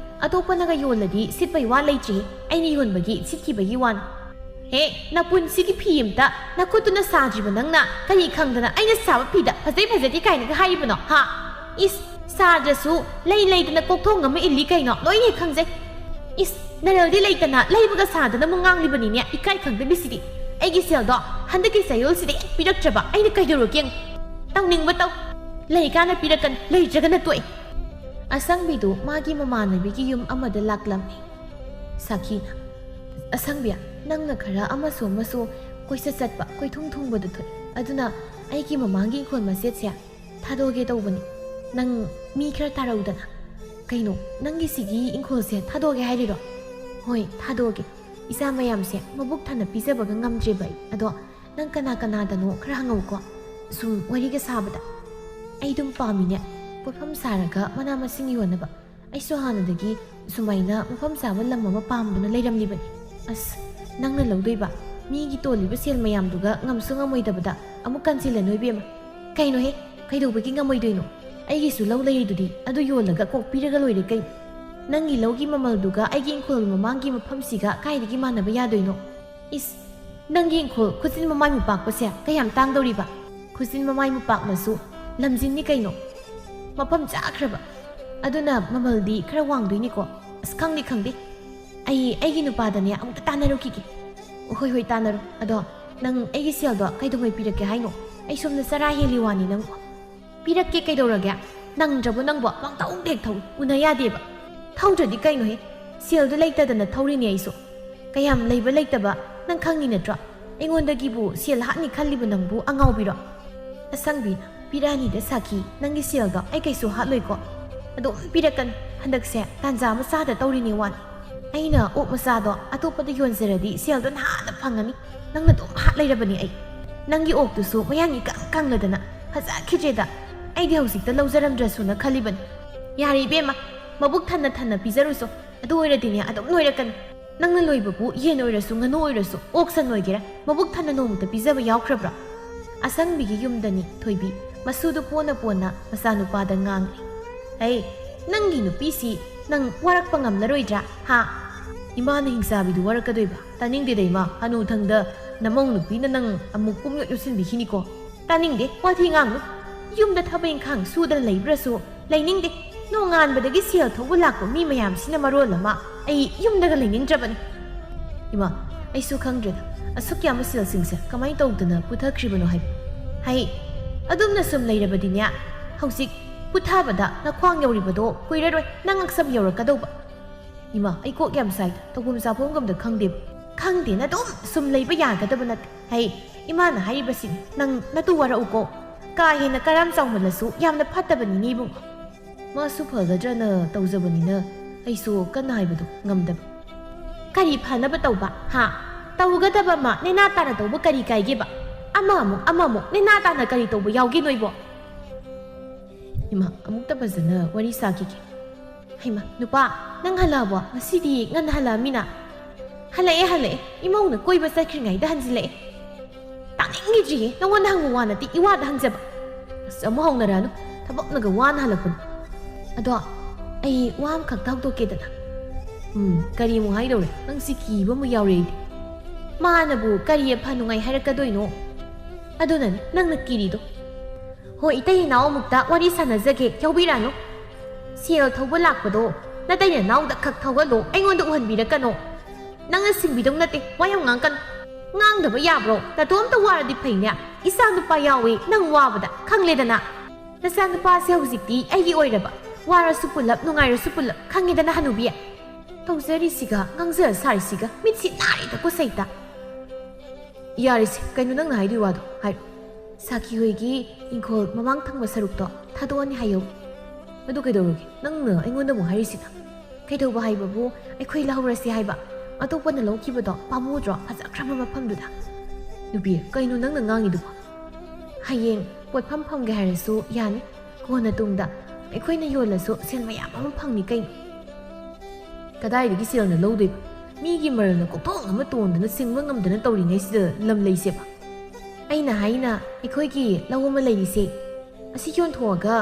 ꯑꯇꯣꯞꯄꯅꯒ ꯌꯣꯜꯂꯗꯤ ꯁꯤꯠꯄꯩ ꯋꯥ ꯂꯩꯇ꯭ꯔꯤ ꯑꯩꯅ ꯌꯣꯟꯕꯒꯤ ꯁꯤꯠꯈꯤꯕꯒꯤ ꯋꯥꯅꯤ ꯍꯦ ꯅꯄꯨꯟꯁꯤꯒꯤ ꯐꯤ ꯑꯃꯇ ꯅꯈꯨꯠꯇꯨꯅ ꯁꯥꯗ꯭ꯔꯤꯕ ꯅꯪꯅ ꯀꯔꯤ ꯈꯪꯗꯅ ꯑꯩꯅ ꯁꯥꯕ ꯐꯤꯗ ꯐꯖꯗꯦ ꯀꯥꯏꯅꯒ ꯍꯥꯏꯔꯤꯕꯅꯣ ꯍꯥ ꯏꯁ ꯁꯥꯗ꯭ꯔꯁꯨ ꯂꯩꯗꯅ ꯀꯣꯛꯊꯣꯡ ꯑꯃ ꯏꯜꯂꯤ ꯀꯩꯅꯣ ꯂꯣꯏꯅ ꯈꯪꯖꯩ ꯏꯁ ꯅꯔꯜꯗꯤ ꯂꯩꯇꯅ ꯂꯩꯕꯒ ꯁꯥꯗꯅ ꯑꯃꯨꯛ ꯉꯥꯡꯂꯤꯕꯅꯤꯅꯦ ꯏꯀꯥꯏ ꯈꯪꯗꯕꯤꯁꯤꯗꯤ ꯑꯩꯒꯤ ꯁꯦꯜꯗꯣ ꯍꯟꯗꯛꯀꯤ ꯆꯌꯣꯜꯁꯤꯗ ꯍꯦꯛ ꯄꯤꯔꯛꯇ꯭ꯔꯕ ꯑꯩꯅ ꯀꯩꯗꯧꯔꯒꯦ ꯇꯧꯅꯤꯡꯕ ꯇꯧ ꯂꯩꯀꯥꯟꯗ ꯄꯤꯔꯛꯀꯅꯤ ꯂꯩꯇ꯭ꯔꯒꯅ ꯇꯣꯛꯑꯦ ꯑꯁꯪꯕꯤꯗꯨ ꯃꯥꯒꯤ ꯃꯃꯥꯟꯅꯕꯤꯒꯤ ꯌꯨꯝ ꯑꯃꯗ ꯂꯥꯛꯂꯝꯃꯤ ꯁꯥꯈꯤꯅ ꯑꯁꯪꯕꯤ ꯅꯪꯅ ꯈꯔ ꯑꯃꯁꯨ ꯀꯣꯏꯆꯠ ꯆꯠꯄ ꯀꯣꯏꯊꯨꯡ ꯊꯨꯡꯕꯗꯨ ꯊꯣꯛꯏ ꯑꯗꯨꯅ ꯑꯩꯒꯤ ꯃꯃꯥꯡꯒꯤ ꯏꯪꯈꯣꯜ ꯃꯆꯦꯠꯁꯦ ꯊꯥꯗꯣꯛꯑꯒꯦ ꯇꯧꯕꯅꯤ ꯅꯪ ꯃꯤ ꯈꯔ ꯇꯥꯔꯧꯗꯅ ꯀꯩꯅꯣ ꯅꯪꯒꯤ ꯁꯤꯒꯤ ꯏꯪꯈꯣꯜꯁꯦ ꯊꯥꯗꯣꯛꯑꯒꯦ ꯍꯥꯏꯔꯤꯔꯣ ꯍꯣꯏ ꯊꯥꯗꯣꯛꯑꯒꯦ ꯏꯆꯥ ꯃꯌꯥꯝꯁꯦ ꯃꯕꯨꯛ ꯊꯟꯅ ꯄꯤꯖꯕꯒ ꯉꯝꯗ꯭ꯔꯦꯕ ꯑꯩ ꯑꯗꯣ ꯅꯪ ꯀꯅꯥꯗꯅꯣ ꯈꯔ ꯍꯪꯉꯧꯀꯣ ꯁꯨꯝ ꯋꯥꯔꯤꯒ ꯁꯥꯕꯗ ꯑꯩ ꯑꯗꯨꯝ ꯄꯥꯝꯃꯤꯅꯦ ꯄꯣꯠꯐꯝ ꯁꯥꯔꯒ ꯃꯅꯥ ꯃꯁꯤꯡ ꯌꯣꯟꯅꯕ ꯑꯩꯁꯨ ꯍꯥꯟꯅꯗꯒꯤ ꯁꯨꯃꯥꯏꯅ ꯃꯐꯝ ꯆꯥꯕ ꯂꯝ ꯑꯃ ꯄꯥꯝꯗꯨꯅ ꯂꯩꯔꯝꯂꯤꯕꯅꯤ ꯑꯁ ꯅꯪꯅ ꯂꯧꯗꯣꯏꯕ ꯃꯤꯒꯤ ꯇꯣꯜꯂꯤꯕ ꯁꯦꯜ ꯃꯌꯥꯝꯗꯨꯒ ꯉꯝꯁꯨ ꯉꯝꯃꯣꯏꯗꯕꯗ ꯑꯃꯨꯛ ꯀꯟꯁꯤꯜꯂꯅꯨ ꯏꯕꯦꯝꯃ ꯀꯩꯅꯣꯍꯦ ꯀꯩꯗꯧꯕꯒꯤ ꯉꯝꯃꯣꯏꯗꯣꯏꯅꯣ ꯑꯩꯒꯤꯁꯨ ꯂꯧ ꯂꯩꯔꯤꯗꯨꯗꯤ ꯑꯗꯨ ꯌꯣꯜꯂꯒ ꯀꯣꯛ ꯄꯤꯔꯒ ꯂꯣꯏꯔꯦ ꯀꯩ ꯅꯪꯒꯤ ꯂꯧꯒꯤ ꯃꯃꯜꯗꯨꯒ ꯑꯩꯒꯤ ꯏꯪꯈꯣꯜ ꯃꯃꯥꯡꯒꯤ ꯃꯐꯝꯁꯤꯒ ꯀꯥꯏꯗꯒꯤ ꯃꯥꯟꯅꯕ ꯌꯥꯗꯣꯏꯅꯣ ꯏꯁ ꯅꯪꯒꯤ ꯏꯪꯈꯣꯜ ꯈꯨꯆꯤꯟ ꯃꯃꯥꯏ ꯃꯄꯥꯛꯄꯁꯦ ꯀꯌꯥꯝ ꯇꯥꯡꯗꯧꯔꯤꯕ ꯈꯨꯆꯤꯟ ꯃꯃꯥꯏ ꯃꯄꯥꯛꯅꯁꯨ ꯂꯝꯖꯤꯟꯅꯤ ꯀꯩꯅꯣ ꯃꯐꯝ ꯆꯥꯈ꯭ꯔꯕ ꯑꯗꯨꯅ ꯃꯃꯜꯗꯤ ꯈꯔ ꯋꯥꯡꯗꯣꯏꯅꯤꯀꯣ ꯑꯁ ꯈꯪꯗꯦ ꯑꯩꯒꯤ ꯅꯨꯄꯥꯗꯅꯦ ꯑꯃꯨꯛꯇ ꯇꯥꯟꯅꯔꯨꯈꯤꯒꯦ ꯍꯣꯏ ꯇꯥꯟꯅꯔꯣ ꯑꯗꯣ ꯅꯪ ꯑꯩꯒꯤ ꯁꯦꯜꯗꯣ ꯀꯩꯗꯧꯉꯩ ꯄꯤꯔꯛꯀꯦ ꯍꯥꯏꯅꯣ ꯑꯩ ꯁꯣꯝꯗ ꯆꯔꯥ ꯍꯦꯜꯂꯤ ꯋꯥꯅꯤ ꯅꯪꯕꯣ ꯄꯤꯔꯛꯀꯦ ꯀꯩꯗꯧꯔꯒꯦ ꯅꯪꯗ꯭ꯔꯕꯣ ꯅꯪꯕꯣ ꯄꯪꯊꯧꯗ ꯍꯦꯛ ꯊꯧꯏ ꯎꯅ ꯌꯥꯗꯦꯕ ꯊꯧꯗ꯭ꯔꯗꯤ ꯀꯩꯅꯣꯍꯦ ꯁꯦꯜꯗꯣ ꯂꯩꯇꯗꯅ ꯊꯧꯔꯤꯅꯦ ꯑꯩꯁꯨ Kayam layba laytaba nang khangi natro aingondagibu sel hatni khallibu nangbu angaubiro asangbi pirani da saki nangi sel da ai kaisu hatloi ko ado pirakan handakse tanja masa da tawrini wan aina ok masa do atopada yonzeradi sel don hana phangani nangna dum hatlairabani ai nangi ok tu su mayangi kangladana haza khijeda ai di hausik da lawzaram drasu na khaliban yari bema mabuk thanna thanna pizaruso adu oiradini adum noirakan nangna loibabu yen oirasu ngano oirasu oksan oigera mabuk thanna nomta pizaba yaukhrabra asangbi yumdani thoibi masudu pona pona masanupa da ngang ai nangi nupisi nang warak pangam laroidra ha imana hingsabi du warakadoiba taning de deima anu thangda namong nupi na nang amuk pumyo yusin bihini ko taning de wathi ngang yumda thabain khang suda leibrasu laining de no ngan badagi sial thogula ko mi mayam sina marol lama ai yumda ga lening drabani ima ai su khangdra asuk yam sil singsa kamai tawdana puthakhribano hai adumna sum leirabadinya hausik putabada na khwang yauribado kuiraroi nang aksam yaurakadauba ima ai ko yam sai togum sa phongam da khangde na dum sum leiba yagadaba nat hai ima na haibasi nang natu wara uko ka hena karam chawmalasu yamna phatabani ni bu masu phagadrana tawjabani ai su kan haibadu ngamdab kari phanaba tawba ha tawgadaba ma nena tana tawba kari kaige ba amamu nena tana kari tawba yawgi noibo ima amukta bazana wari sakiki haima nupa nang halabwa masidi ngan halamina halae imauna koiba sakringai da hanjile taningi ji nangwan hangwa wana ti iwa da hangjaba samu hongnaranu thabak naga wan halakun ado ai wam khak thak to kedana kari mu haidore nang siki ba mu yaure manabu kari phanungai harakadoi adunan nang nakiri do ho itai naw mukta wari sanazage yaubirano siel thawba lakpado natai naw da khak thawalo aingon da uhan birakano nang singbidong nate wayam ngangkan ngangdaba yabro ta tom ta waradi phaina isang nupa yawi nang wabada khangledana nasang nupa se hujikti aigi oiraba wara supulap nungai supulap khangedana hanubiya tawzari siga ngangzar sari siga mitsi nari ta ko saita yaris kainu nang na haidu wado hai saki hoigi ingkhol mamang thangba sarukto thadoni hayo adu kaidorogi nangna aingonda mo harisida kaidoba haibabu aikhoi lahurasi haiba atopana lawkibado pamudro fajakrama mafamduda nubi kainu nangna ngangidu hayeng potpham phamge harasu yani kona tungda aikhoina yolasu selmayam ama phangni kai kadai digi selna lowdoi migi marna kokthong ama tondana singma ngamdana tawringai sida lam leiseba aina haina aikhoigi lawuma leirise asi yon thoga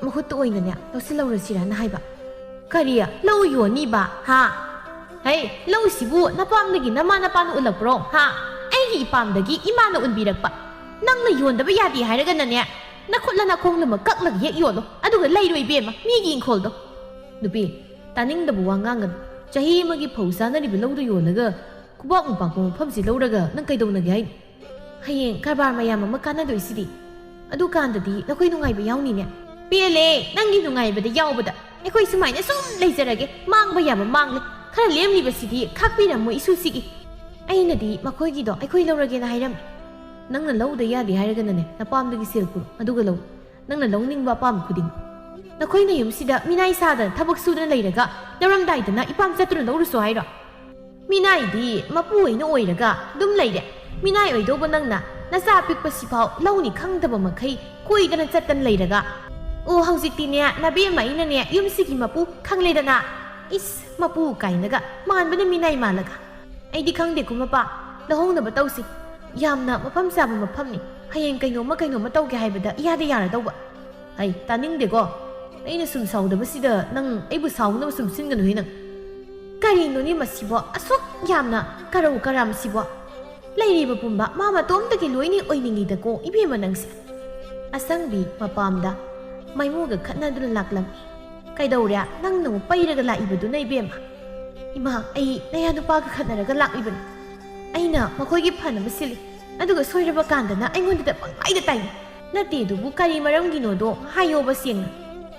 mahut oinanya lawsilawrasira na haiba kariya law yoni ba ha hey law sibu napamdagi namana panu ulapro ha aigi ipamdagi imana unbirakpa nangna yondaba yadi hairaga nane nakhutla na khonglama kaklag ye yolo aduga lairoi bema migi ingkholdo nupi taningdabu wangangan chahi magi phausa na ribi lawdu yolaga kubak mpak phamsi lawraga nang kaidonagi hai hayeng karbar mayam ama kanadoi sidi adu kandadi nakhoi nungai ba yawni ne pele nangi nungai ba da yawbada ekhoi sumaina sum leizarage mangba yama mangle khara lemli ba sidi khakpira mo isu sigi aina di makhoi gi do ekhoi lawrage na hairam nangna lawda yadi hairaga nane napamdagi selpur aduga law nangna lawning ba pam khuding nakhoi na yumsida minai sada thabak sudana leiraga daramdai dana ipam chatru lawruso haira minai di mapu oina oiraga dum leire minai oidoba nangna nasa pikpa sipau lawni khangdaba makhai koidana chatan leiraga o haujikti ne nabi maina ne yumsigi mapu khangledana is mapu kainaga manbana minai malaga aidi khangde kumapa lahongna batausi yamna mafam sabu mafamni hayeng kaino ma tawge haibada yada yara tawba ai taningde ko aina sum saudaba sida nang aibu sauna sum singanu hinang karino ni masibo asuk yamna karau karam sibo lairiba pumba mama tomdagi loini oiningi da ko ibema nangse asangbi mapamda maimuga khatnaduna laklam kaidawrya nangna pairaga laibadu na ibema ima ai naya nupa ga khatnaraga lakibani aina makhoi gi phana masili aduga soiraba kandana aingonda da pangai da tai nate dubu kari maramgi no do hayo basing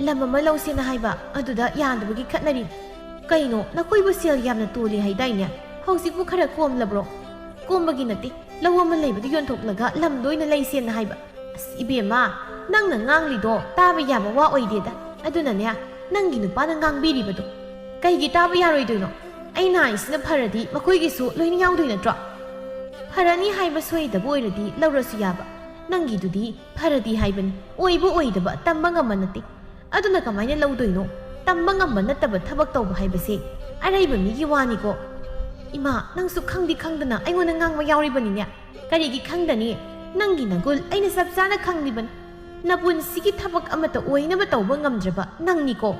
lamba malawsina haiba aduda yandabagi khatnari kaino nakhoi basel yamna toli haidainya ꯍꯧꯖꯤꯛꯄꯨ ꯈꯔ ꯀꯣꯝꯂꯕ꯭ꯔꯣ ꯀꯣꯝꯕꯒꯤ ꯅꯠꯇꯦ ꯂꯧ ꯑꯃ ꯂꯩꯕꯗꯨ ꯌꯣꯟꯊꯣꯛꯂꯒ ꯂꯝꯗ ꯑꯣꯏꯅ ꯂꯩꯁꯦꯅ ꯍꯥꯏꯕ ꯑꯁ ꯏꯕꯦꯝꯃ ꯅꯪꯅ ꯉꯥꯡꯂꯤꯗꯣ ꯇꯥꯕ ꯌꯥꯕ ꯋꯥ ꯑꯣꯏꯗꯦꯗ ꯑꯗꯨꯅꯅꯦ ꯅꯪꯒꯤ ꯅꯨꯄꯥꯅ ꯉꯥꯡꯕꯤꯔꯤꯕꯗꯣ ꯀꯩꯒꯤ ꯇꯥꯕ ꯌꯥꯔꯣꯏꯗꯣꯏꯅꯣ ꯑꯩꯅ ꯍꯥꯏꯁꯤꯅ ꯐꯔꯗꯤ ꯃꯈꯣꯏꯒꯤꯁꯨ ꯂꯣꯏꯅ ꯌꯥꯎꯗꯣꯏ ꯅꯠꯇ꯭ꯔꯣ ꯐꯔꯅꯤ ꯍꯥꯏꯕ ꯁꯣꯏꯗꯕ ꯑꯣꯏꯔꯗꯤ ꯂꯧꯔꯁꯨ ꯌꯥꯕ ꯅꯪꯒꯤꯗꯨꯗꯤ ꯐꯔꯗꯤ ꯍꯥꯏꯕꯅꯤ ꯑꯣꯏꯕ ꯑꯣꯏꯗꯕ ꯇꯝꯕ ꯉꯝꯕ ꯅꯠꯇꯦ ꯑꯗꯨꯅ ꯀꯃꯥꯏꯅ ꯂꯧꯗꯣꯏꯅꯣ ꯇꯝꯕ ꯉꯝꯕ ꯅꯠꯇꯕ ꯊꯕꯛ ꯇꯧꯕ ꯍꯥꯏꯕꯁꯦ ꯑꯔꯩꯕ ꯃꯤꯒꯤ ꯋꯥꯅꯤꯀꯣ ꯏꯃꯥ ꯅꯪꯁꯨ ꯈꯪꯗꯤ ꯈꯪꯗꯅ ꯑꯩꯉꯣꯟꯗ ꯉꯥꯡꯕ ꯌꯥꯎꯔꯤꯕꯅꯤꯅꯦ ꯀꯔꯤꯒꯤ ꯈꯪꯗꯅꯤ ꯅꯪꯒꯤ ꯅꯒꯨꯜ ꯑꯩꯅ ꯆꯞ ꯆꯥꯅ ꯈꯪꯂꯤꯕꯅꯤ ꯅꯄꯨꯟꯁꯤꯒꯤ ꯊꯕꯛ ꯑꯃꯠꯇ ꯑꯣꯏꯅꯕ ꯇꯧꯕ ꯉꯝꯗ꯭ꯔꯕ ꯅꯪꯅꯤꯀꯣ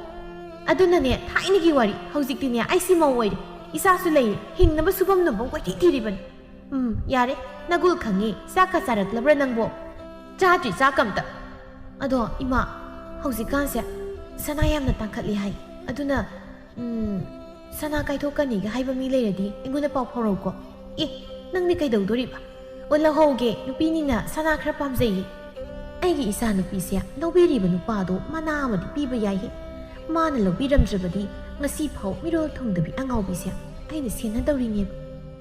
ꯑꯗꯨꯅꯅꯦ ꯊꯥꯏꯅꯒꯤ ꯋꯥꯔꯤ ꯍꯧꯖꯤꯛꯇꯤꯅꯦ ꯑꯩꯁꯤ ꯃꯧ ꯑꯣꯏꯔꯦ ꯏꯆꯥꯁꯨ ꯂꯩꯔꯦ ꯍꯤꯡꯅꯕ ꯁꯨꯐꯝ ꯅꯣꯝꯐꯝ ꯀꯣꯏꯊꯤ ꯊꯤꯔꯤꯕꯅꯤ ꯌꯥꯔꯦ ꯅꯒꯨꯜ ꯈꯪꯉꯤ ꯆꯥꯛꯀ ꯆꯥꯔꯛꯂꯕ꯭ꯔꯥ ꯅꯪꯕꯣ ꯆꯥꯗ꯭ꯔꯤ ꯆꯥꯛ ꯑꯝꯇ ꯑꯗꯣ ꯏꯃꯥ ꯍꯧꯖꯤꯛꯀꯥꯟꯁꯦ ꯁꯅꯥ ꯌꯥꯝꯅ ꯇꯥꯡꯈꯠꯂꯤ ꯍꯥꯏ ꯑꯗꯨꯅ ꯁꯅꯥ ꯀꯥꯏꯊꯣꯛꯀꯅꯤꯒ ꯍꯥꯏꯕ ꯃꯤ ꯂꯩꯔꯗꯤ ꯑꯩꯉꯣꯟꯗ ꯄꯥꯎ ꯐꯥꯎꯔꯛꯎꯀꯣ ꯅꯪꯗꯤ ꯀꯩꯗꯧꯗꯣꯔꯤꯕ ꯂꯧꯍꯧꯒꯦ ꯅꯨꯄꯤꯅꯤꯅ ꯁꯅꯥ ꯈꯔ ꯄꯥꯝꯖꯩꯌꯦ ꯑꯩꯒꯤ ꯏꯆꯥ ꯅꯨꯄꯤꯁꯦ ꯂꯧꯕꯤꯔꯤꯕ ꯅꯨꯄꯥꯗꯣ ꯃꯅꯥ ꯑꯃꯗꯤ ꯄꯤꯕ ꯌꯥꯏꯍꯦ ꯃꯥꯅ ꯂꯧꯕꯤꯔꯝꯗ꯭ꯔꯕꯗꯤ ꯉꯁꯤ ꯐꯥꯎ ꯃꯤꯔꯣꯜ ꯊꯨꯡꯗꯕꯤ ꯑꯉꯥꯎꯕꯤꯁꯦ ꯑꯩꯅ ꯁꯦꯟꯅꯗꯧꯔꯤꯅꯦꯕ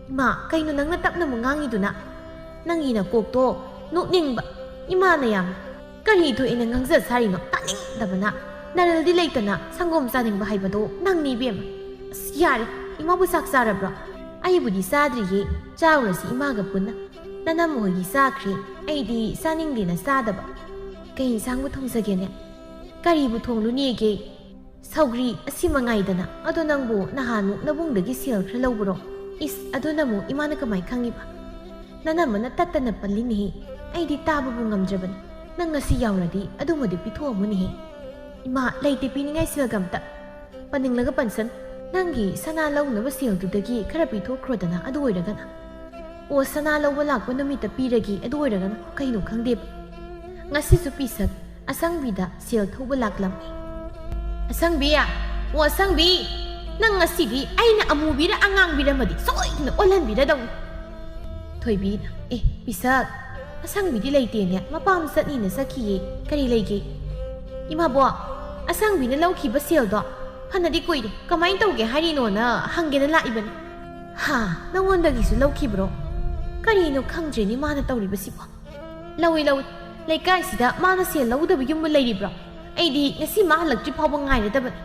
ꯏꯃꯥ ꯀꯩꯅꯣ ꯅꯪꯅ ꯇꯞꯅ ꯉꯥꯡꯉꯤꯗꯨꯅ ꯅꯪꯒꯤ ꯅꯀꯣꯛꯇꯣ ꯅꯣꯛꯅꯤꯡꯕ ꯏꯃꯥꯅ ꯌꯥꯝꯅ ꯀꯔꯤ ꯊꯣꯛꯑꯦꯅ ꯉꯥꯡꯖ ꯁꯥꯔꯤꯅꯣ ꯇꯥꯅꯤꯡꯗꯕꯅ ꯅꯔꯜꯗꯤ ꯂꯩꯇꯅ ꯁꯪꯒꯣꯝ ꯆꯥꯅꯤꯡꯕ ꯍꯥꯏꯕꯗꯣ ꯅꯪꯅꯤ ꯏꯕꯦꯝꯃ ꯑꯁ ꯌꯥꯔꯦ ꯏꯃꯥꯕꯨ ꯆꯥꯛ ꯆꯥꯔꯕ꯭ꯔꯣ ꯑꯩꯕꯨꯗꯤ ꯆꯥꯗ꯭ꯔꯤꯌꯦ ꯆꯥꯎꯔꯁꯤ ꯏꯃꯥꯒ ꯄꯨꯟꯅ ꯅꯅꯝꯃ ꯍꯣꯏꯒꯤ ꯆꯥꯈ꯭ꯔꯦ ꯑꯩꯗꯤ ꯆꯥꯅꯤꯡꯗꯦꯅ ꯆꯥꯗꯕ ꯀꯩ ꯏꯟꯁꯥꯡꯕꯨ ꯊꯣꯡꯖꯒꯦꯅꯦ ꯀꯔꯤꯕꯨ ꯊꯣꯡꯂꯨꯅꯦꯒꯦ ꯁꯧꯒ꯭ꯔꯤ ꯑꯁꯤ ꯃꯉꯥꯏꯗꯅ ꯑꯗꯣ ꯅꯪꯕꯨ ꯅꯍꯥꯟꯃꯨꯛ ꯅꯕꯨꯡꯗꯒꯤ ꯁꯦꯜ ꯈꯔ ꯂꯧꯕ꯭ꯔꯣ ꯏꯁ ꯑꯗꯨꯅꯃꯨꯛ ꯏꯃꯥꯅ ꯀꯃꯥꯏ ꯈꯪꯉꯤꯕ ꯅꯅꯝꯃꯅ ꯇꯠꯇꯅ ꯄꯜꯂꯤꯅꯦꯍꯦ ꯑꯩꯗꯤ ꯇꯥꯕꯕꯨ ꯉꯝꯗ꯭ꯔꯕꯅꯤ ꯅꯪ ꯉꯁꯤ ꯌꯥꯎꯔꯗꯤ ꯑꯗꯨꯃꯗꯤ ꯄꯤꯊꯣꯛꯑꯝꯃꯨꯅꯦꯍꯦ ꯏꯃꯥ ꯂꯩꯇꯦ ꯄꯤꯅꯤꯡꯉꯥꯏ ꯁꯦꯜꯒ ꯑꯝꯇ ꯄꯟꯅꯤꯡꯂꯒ ꯄꯟꯁꯟ ꯅꯪꯒꯤ ꯁꯅꯥ ꯂꯧꯅꯕ ꯁꯦꯜꯗꯨꯗꯒꯤ ꯈꯔ ꯄꯤꯊꯣꯛꯈ꯭ꯔꯣꯗꯅ ꯑꯗꯨ ꯑꯣꯏꯔꯒꯅ ꯑꯣ ꯁꯅꯥ ꯂꯧꯕ ꯂꯥꯛꯄ ꯅꯨꯃꯤꯠꯇ ꯄꯤꯔꯒꯦ ꯑꯗꯨ ꯑꯣꯏꯔꯒꯅ ꯀꯩꯅꯣ ꯈꯪꯗꯦꯕ ꯉꯁꯤꯁꯨ ꯄꯤꯁꯛ ꯑꯁꯪꯕꯤꯗ ꯁꯦꯜ ꯊꯧꯕ ꯂꯥꯛꯂꯝꯃꯤ ꯑꯁꯪꯕꯤ ꯑꯣ ꯑꯁꯪꯕꯤ ꯅꯪ ꯉꯁꯤꯗꯤ ꯑꯩꯅ ꯑꯃꯨꯕꯤꯔ ꯑꯉꯥꯡꯕꯤꯔꯝꯃꯗꯤ ꯁꯣꯏꯗꯅ ꯑꯣꯜꯍꯟꯕꯤꯔꯗꯧꯅꯤ ꯊꯣꯏꯕꯤꯅ ꯄꯤꯁꯛ ꯑꯁꯪꯕꯤꯗꯤ ꯂꯩꯇꯦꯅꯦ ꯃꯄꯥꯝ ꯆꯠꯅꯤꯅ ꯆꯠꯈꯤꯌꯦ ꯀꯔꯤ ꯂꯩꯒꯦ ꯏꯃꯥꯕꯣ ꯑꯁꯪꯕꯤꯅ ꯂꯧꯈꯤꯕ ꯁꯦꯜꯗꯣ ꯐꯅꯗꯤ ꯀꯨꯏꯔꯦ ꯀꯃꯥꯏꯅ ꯇꯧꯒꯦ ꯍꯥꯏꯔꯤꯅꯣꯅ ꯍꯪꯒꯦꯅ ꯂꯥꯛꯏꯕꯅꯤ ꯅꯪꯉꯣꯟꯗꯒꯤꯁꯨ ꯂꯧꯈꯤꯕ꯭ꯔꯣ ꯀꯔꯤꯅꯣ ꯈꯪꯗ꯭ꯔꯦꯅꯤ ꯃꯥꯅ ꯇꯧꯔꯤꯕꯁꯤꯕꯣ ꯂꯧꯏ ꯂꯩꯀꯥꯏꯁꯤꯗ ꯃꯥꯅ ꯁꯦꯜ ꯂꯧꯗꯕ ꯌꯨꯝꯕꯨ ꯂꯩꯔꯤꯕ꯭ꯔꯣ ꯑꯩꯗꯤ ꯉꯁꯤ ꯃꯥ ꯍꯜꯂꯛꯇ꯭ꯔꯤ ꯐꯥꯎꯕ ꯉꯥꯏꯔꯗꯕꯅꯤ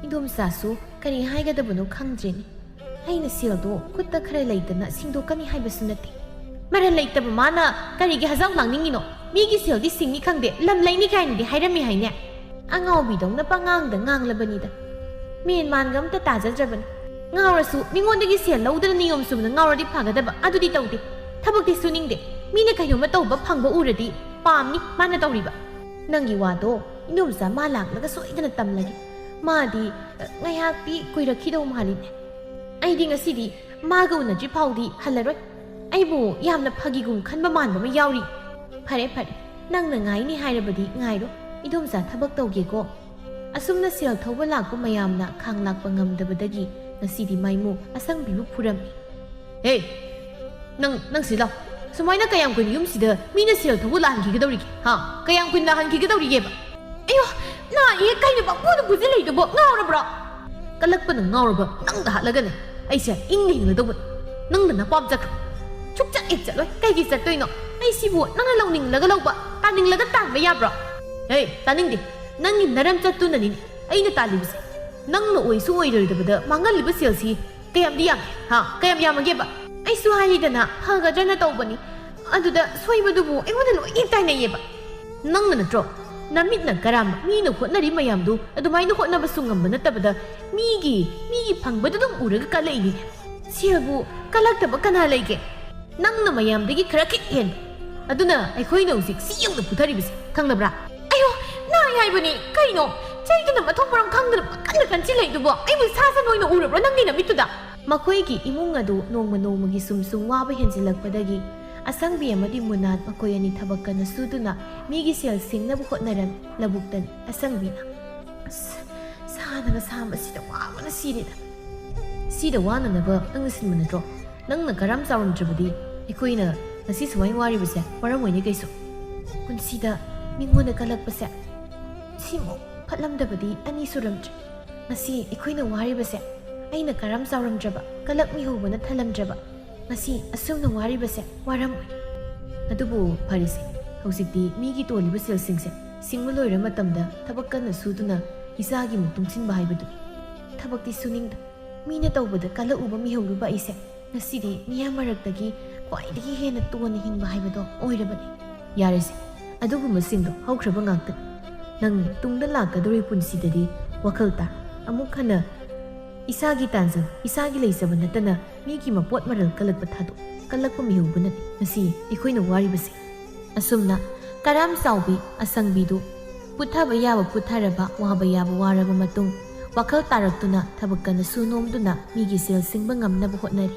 ꯏꯟꯗꯣꯝꯆꯥꯁꯨ ꯀꯔꯤ ꯍꯥꯏꯒꯗꯕꯅꯣ ꯈꯪꯗ꯭ꯔꯦꯅꯤ ꯑꯩꯅ ꯁꯦꯜꯗꯣ ꯈꯨꯠꯇ ꯈꯔ ꯂꯩꯇꯅ ꯁꯤꯡꯗꯣꯛꯀꯅꯤ ꯍꯥꯏꯕꯁꯨ ꯅꯠꯇꯦ ꯃꯔꯜ ꯂꯩꯇꯕ ꯃꯥꯅ ꯀꯔꯤꯒꯤ ꯍꯖꯥꯎ ꯂꯥꯡꯅꯤꯡꯉꯤꯅꯣ ꯃꯤꯒꯤ ꯁꯦꯜꯗꯤ ꯁꯤꯡꯅꯤ ꯈꯪꯗꯦ ꯂꯝ ꯂꯩꯅꯤ ꯀꯥꯏꯅꯗꯤ ꯍꯥꯏꯔꯝꯃꯤ ꯍꯥꯏꯅꯦ ꯑꯉꯥꯎꯕꯤꯗꯧꯅ ꯄꯉꯥꯡꯗ ꯉꯥꯡꯂꯕꯅꯤꯗ ꯃꯦꯟ ꯃꯥꯟꯒ ꯑꯝꯇ ꯇꯥꯖꯗ꯭ꯔꯕꯅꯤ ꯉꯥꯎꯔꯁꯨ ꯃꯤꯉꯣꯟꯗꯒꯤ ꯁꯦꯜ ꯂꯧꯗꯅ ꯅꯤꯌꯣꯝ ꯆꯨꯝꯅ ꯉꯥꯎꯔꯗꯤ ꯐꯒꯗꯕ ꯑꯗꯨꯗꯤ ꯇꯧꯗꯦ ꯊꯕꯛꯇꯤ ꯁꯨꯅꯤꯡꯗꯦ ꯃꯤꯅ ꯀꯩꯅꯣꯝꯃ ꯇꯧꯕ ꯐꯪꯕ ꯎꯔꯗꯤ ꯄꯥꯝꯅꯤ ꯃꯥꯅ ꯇꯧꯔꯤꯕ ꯅꯪꯒꯤ ꯋꯥꯗꯣ ꯏꯟꯗꯣꯝꯆꯥ ꯃꯥ ꯂꯥꯛꯂꯒ ꯁꯣꯏꯗꯅ ꯇꯝꯂꯒꯦ ꯃꯥꯗꯤ ꯉꯥꯏꯍꯥꯛꯇꯤ ꯀꯨꯏꯔꯛꯈꯤꯗꯧ ꯃꯥꯜꯂꯤꯅꯦ ꯑꯩꯗꯤ ꯉꯁꯤꯗꯤ ꯃꯥꯒ ꯎꯅꯗ꯭ꯔꯤ ꯐꯥꯎꯗꯤ ꯍꯜꯂꯔꯣꯏ ꯑꯩꯕꯨ ꯌꯥꯝꯅ ꯐꯒꯤꯒꯨꯝ ꯈꯟꯕ ꯃꯥꯟꯕ ꯑꯃ ꯌꯥꯎꯔꯤ ꯐꯔꯦ ꯅꯪꯅ ꯉꯥꯏꯅꯤ ꯍꯥꯏꯔꯕꯗꯤ ꯉꯥꯏꯔꯣ ꯏꯟꯗꯣꯝꯆꯥ ꯊꯕꯛ ꯇꯧꯒꯦꯀꯣ ꯑꯁꯨꯝꯅ ꯁꯦꯜ ꯊꯧꯕ ꯂꯥꯛꯄ ꯃꯌꯥꯝꯅ ꯈꯥꯡꯂꯥꯛꯄ ꯉꯝꯗꯕꯗꯒꯤ ꯉꯁꯤꯗꯤ ꯃꯥꯏꯃꯨ ꯑꯁꯪꯕꯤꯕꯨ ꯐꯨꯔꯝꯃꯤ ꯅꯪ ꯁꯤ ꯂꯥꯎ ꯁꯨꯃꯥꯏꯅ ꯀꯌꯥꯝ ꯀꯨꯏꯅ ꯌꯨꯝꯁꯤꯗ ꯃꯤꯅ ꯁꯦꯜ ꯊꯧꯕ ꯂꯥꯛꯍꯟꯈꯤꯒꯗꯧꯔꯤꯒꯦ ꯀꯌꯥꯝ ꯀꯨꯏꯅ ꯂꯥꯛꯍꯟꯈꯤꯒꯗꯧꯔꯤꯒꯦꯕ ꯑꯌꯣ ꯅꯥꯏꯌꯦ ꯀꯩꯅꯣ ꯄꯪꯄꯨꯗ ꯄꯨꯁꯤꯜꯂꯛꯏꯗꯨꯕꯣ ꯉꯥꯎꯔꯕ꯭ꯔꯣ ꯀꯜꯂꯛꯄꯅ ꯉꯥꯎꯔꯕ ꯅꯪꯗ ꯍꯥꯠꯂꯒꯅꯦ ꯑꯩꯁꯦ ꯏꯪꯅ ꯍꯤꯡꯒꯗꯧꯕꯅꯤ ꯅꯪꯅ ꯅꯄꯥꯝ ꯆꯠꯈ꯭ꯔꯣ ꯁꯨꯛꯆꯠ ꯍꯦꯛ ꯆꯠꯂꯣꯏ ꯀꯩꯒꯤ ꯆꯠꯇꯣꯏꯅꯣ ꯑꯩ ꯁꯤꯕꯨ ꯅꯪꯅ ꯂꯧꯅꯤꯡꯂꯒ ꯂꯧꯕ ꯇꯥꯅꯤꯡꯂꯒ ꯇꯥꯟꯕ ꯌꯥꯕ꯭ꯔꯣ ꯇꯥꯅꯤꯡꯗꯦ ꯅꯪꯒꯤ ꯅꯔꯝ ꯆꯠꯇꯨꯅꯅꯤꯅꯦ ꯑꯩꯅ ꯇꯥꯜꯂꯤꯕꯁꯦ ꯅꯪꯅ ꯑꯣꯏꯁꯨ ꯑꯣꯏꯔꯣꯏꯗꯕꯗ ꯃꯥꯡꯍꯜꯂꯤꯕ ꯁꯦꯜꯁꯤ ꯀꯌꯥꯝꯗꯤ ꯌꯥꯝꯃꯦ ꯀꯌꯥꯝ ꯌꯥꯝꯃꯒꯦꯕ ꯑꯩꯁꯨ ꯍꯥꯏꯔꯤꯗꯅ ꯐꯒꯗ꯭ꯔꯅ ꯇꯧꯕꯅꯤ ꯑꯗꯨꯗ ꯁꯣꯏꯕꯗꯨꯕꯨ ꯑꯩꯉꯣꯟꯗ ꯂꯣꯏꯅ ꯇꯥꯏꯅꯩꯌꯦꯕ ꯅꯪꯅ ꯅꯠꯇ꯭ꯔꯣ ꯅꯃꯤꯠꯅ ꯀꯔꯥꯝꯕ ꯃꯤꯅ ꯍꯣꯠꯅꯔꯤ ꯃꯌꯥꯝꯗꯨ ꯑꯗꯨꯃꯥꯏꯅ ꯍꯣꯠꯅꯕꯁꯨ ꯉꯝꯕ ꯅꯠꯇꯕꯗ ꯃꯤꯒꯤ ꯐꯪꯕꯗꯨ ꯑꯗꯨꯝ ꯎꯔꯒ ꯀꯜꯂꯛꯏꯅꯤꯅꯦ ꯁꯦꯜꯕꯨ ꯀꯜꯂꯛꯇꯕ ꯀꯅꯥ ꯂꯩꯒꯦ ꯅꯪꯅ ꯃꯌꯥꯝꯗꯒꯤ ꯈꯔ ꯈꯤꯠ ꯍꯦꯟꯕ ꯑꯗꯨꯅ ꯑꯩꯈꯣꯏꯅ ꯍꯧꯖꯤꯛ ꯁꯤ ꯌꯧꯅ ꯄꯨꯊꯔꯤꯕꯁꯦ ꯈꯪꯗꯕ꯭ꯔꯥ ꯑꯌꯣ ꯅꯥꯏ ꯍꯥꯏꯕꯅꯤ ꯀꯩꯅꯣ ꯆꯩꯗꯨꯅ ꯃꯊꯣꯡ ꯃꯔꯝ ꯈꯪꯗꯅ ꯀꯟꯅ ꯀꯟꯁꯤꯜꯂꯛꯏꯗꯨꯕꯣ ꯑꯩꯕꯨ ꯁꯥ ꯁꯟ ꯑꯣꯏꯅ ꯎꯔꯕ꯭ꯔꯣ ꯅꯪꯒꯤ ꯅꯃꯤꯠꯇꯨꯗ ꯃꯈꯣꯏꯒꯤ ꯏꯃꯨꯡ ꯑꯗꯨ ꯅꯣꯡꯃ ꯅꯣꯡꯃꯒꯤ ꯁꯨꯝ ꯋꯥꯕ ꯍꯦꯟꯖꯤꯜꯂꯛꯄꯗꯒꯤ ꯑꯁꯪꯕꯤ ꯑꯃꯗꯤ ꯃꯨꯅꯥꯠ ꯃꯈꯣꯏ ꯑꯅꯤ ꯊꯕꯛ ꯀꯟꯅ ꯁꯨꯗꯨꯅ ꯃꯤꯒꯤ ꯁꯦꯜ ꯁꯤꯡꯅꯕ ꯍꯣꯠꯅꯔꯝꯃꯤ ꯂꯧꯕꯨꯛꯇ ꯑꯁꯪꯕꯤꯅ ꯁꯥꯅꯒ ꯁꯥꯕꯁꯤꯗ ꯋꯥꯕꯅ ꯁꯤꯗ ꯋꯥꯅꯅꯕ ꯅꯪꯅ ꯁꯤꯟꯕ ꯅꯠꯇ꯭ꯔꯣ ꯅꯪꯅ ꯀꯔꯝ ꯆꯥꯎꯔꯝꯗ꯭ꯔꯕꯗꯤ ꯑꯩꯈꯣꯏꯅ ꯉꯁꯤ ꯁꯨꯃꯥꯏꯅ ꯋꯥꯔꯤꯕꯁꯦ ꯃꯔꯝ ꯀꯩꯁꯨ ꯄꯨꯟꯁꯤꯗ ꯃꯤꯉꯣꯟꯗ ꯀꯜꯂꯛꯄꯁꯦ ꯁꯤꯃꯨꯛ ꯐꯠꯂꯝꯗꯕꯗꯤ ꯑꯅꯤ ꯁꯨꯔꯝꯗ꯭ꯔꯦ ꯉꯁꯤ ꯑꯩꯈꯣꯏꯅ ꯋꯥꯔꯤꯕꯁꯦ ꯑꯩꯅ ꯀꯔꯝ ꯆꯥꯎꯔꯝꯗ꯭ꯔꯕ ꯀꯂꯛ ꯃꯤꯍꯧꯕꯅ ꯊꯜꯂꯝꯗ꯭ꯔꯕ ꯉꯁꯤ ꯑꯁꯨꯝꯅ ꯋꯥꯔꯤꯕꯁꯦ ꯋꯥꯔꯝꯃꯣꯏ꯫ ꯑꯗꯨꯕꯨ ꯐꯔꯤꯁꯦ ꯍꯧꯖꯤꯛꯇꯤ ꯃꯤꯒꯤ ꯇꯣꯜꯂꯤꯕ ꯁꯦꯜꯁꯤꯡꯁꯦ ꯁꯤꯡꯕ ꯂꯣꯏꯔ ꯃꯇꯝꯗ ꯊꯕꯛ ꯀꯟꯅ ꯁꯨꯗꯨꯅ ꯏꯆꯥꯒꯤ ꯃꯨꯛ ꯇꯨꯡꯁꯤꯟꯕ ꯍꯥꯏꯕꯗꯨꯅꯤ꯫ ꯊꯕꯛꯇꯤ ꯁꯨꯅꯤꯡꯗ ꯃꯤꯅ ꯇꯧꯕꯗ ꯀꯜꯂꯛꯎꯕ ꯃꯤꯍꯧꯂꯨꯕ ꯑꯩꯁꯦ ꯉꯁꯤꯗꯤ ꯃꯤꯌꯥꯝ ꯃꯔꯛꯇꯒꯤ ꯈ꯭ꯋꯥꯏꯗꯒꯤ ꯍꯦꯟꯅ ꯇꯣꯟꯅ ꯍꯤꯡꯕ ꯍꯥꯏꯕꯗꯣ ꯑꯣꯏꯔꯕꯅꯤ꯫ ꯌꯥꯔꯦꯁꯦ ꯑꯗꯨꯒꯨꯝꯕꯁꯤꯡꯗꯣ ꯍꯧꯈ꯭ꯔꯕ ꯉꯥꯛꯇꯅꯤ꯫ ꯅꯪ ꯇꯨꯡꯗ ꯂꯥꯛꯀꯗꯧꯔꯤ ꯄꯨꯟꯁꯤꯗꯗꯤ ꯋꯥꯈꯜ ꯇꯥ ꯑꯃꯨꯛ ꯍꯟꯅ ꯏꯁꯥꯒꯤ ꯇꯥꯟꯖꯕ ꯏꯁꯥꯒꯤ ꯂꯩꯖꯕ ꯅꯠꯇꯅ ꯃꯤꯒꯤ ꯃꯄꯣꯠ ꯃꯔꯜ ꯀꯜꯂꯛꯄ ꯊꯥꯗꯣꯛ꯫ ꯀꯜꯂꯛꯄ ꯃꯤꯍꯧꯕꯅꯅꯤ ꯉꯁꯤ ꯑꯩꯈꯣꯏꯅ ꯋꯥꯔꯤꯕꯁꯦ꯫ ꯑꯁꯨꯝꯅ ꯀꯔꯥꯝ ꯆꯥꯎꯕꯤ ꯑꯁꯪꯕꯤꯗꯨ ꯄꯨꯊꯕ ꯌꯥꯕ ꯄꯨꯊꯔꯕ ꯋꯥꯕ ꯌꯥꯕ ꯋꯥꯔꯕ ꯃꯇꯨꯡ ꯋꯥꯈꯜ ꯇꯥꯔꯛꯇꯨꯅ ꯊꯕꯛ ꯀꯟꯅ ꯁꯨ ꯅꯣꯝꯗꯨꯅ ꯃꯤꯒꯤ ꯁꯦꯜ ꯁꯤꯡꯕ ꯉꯝꯅꯕ ꯍꯣꯠꯅꯔꯤ꯫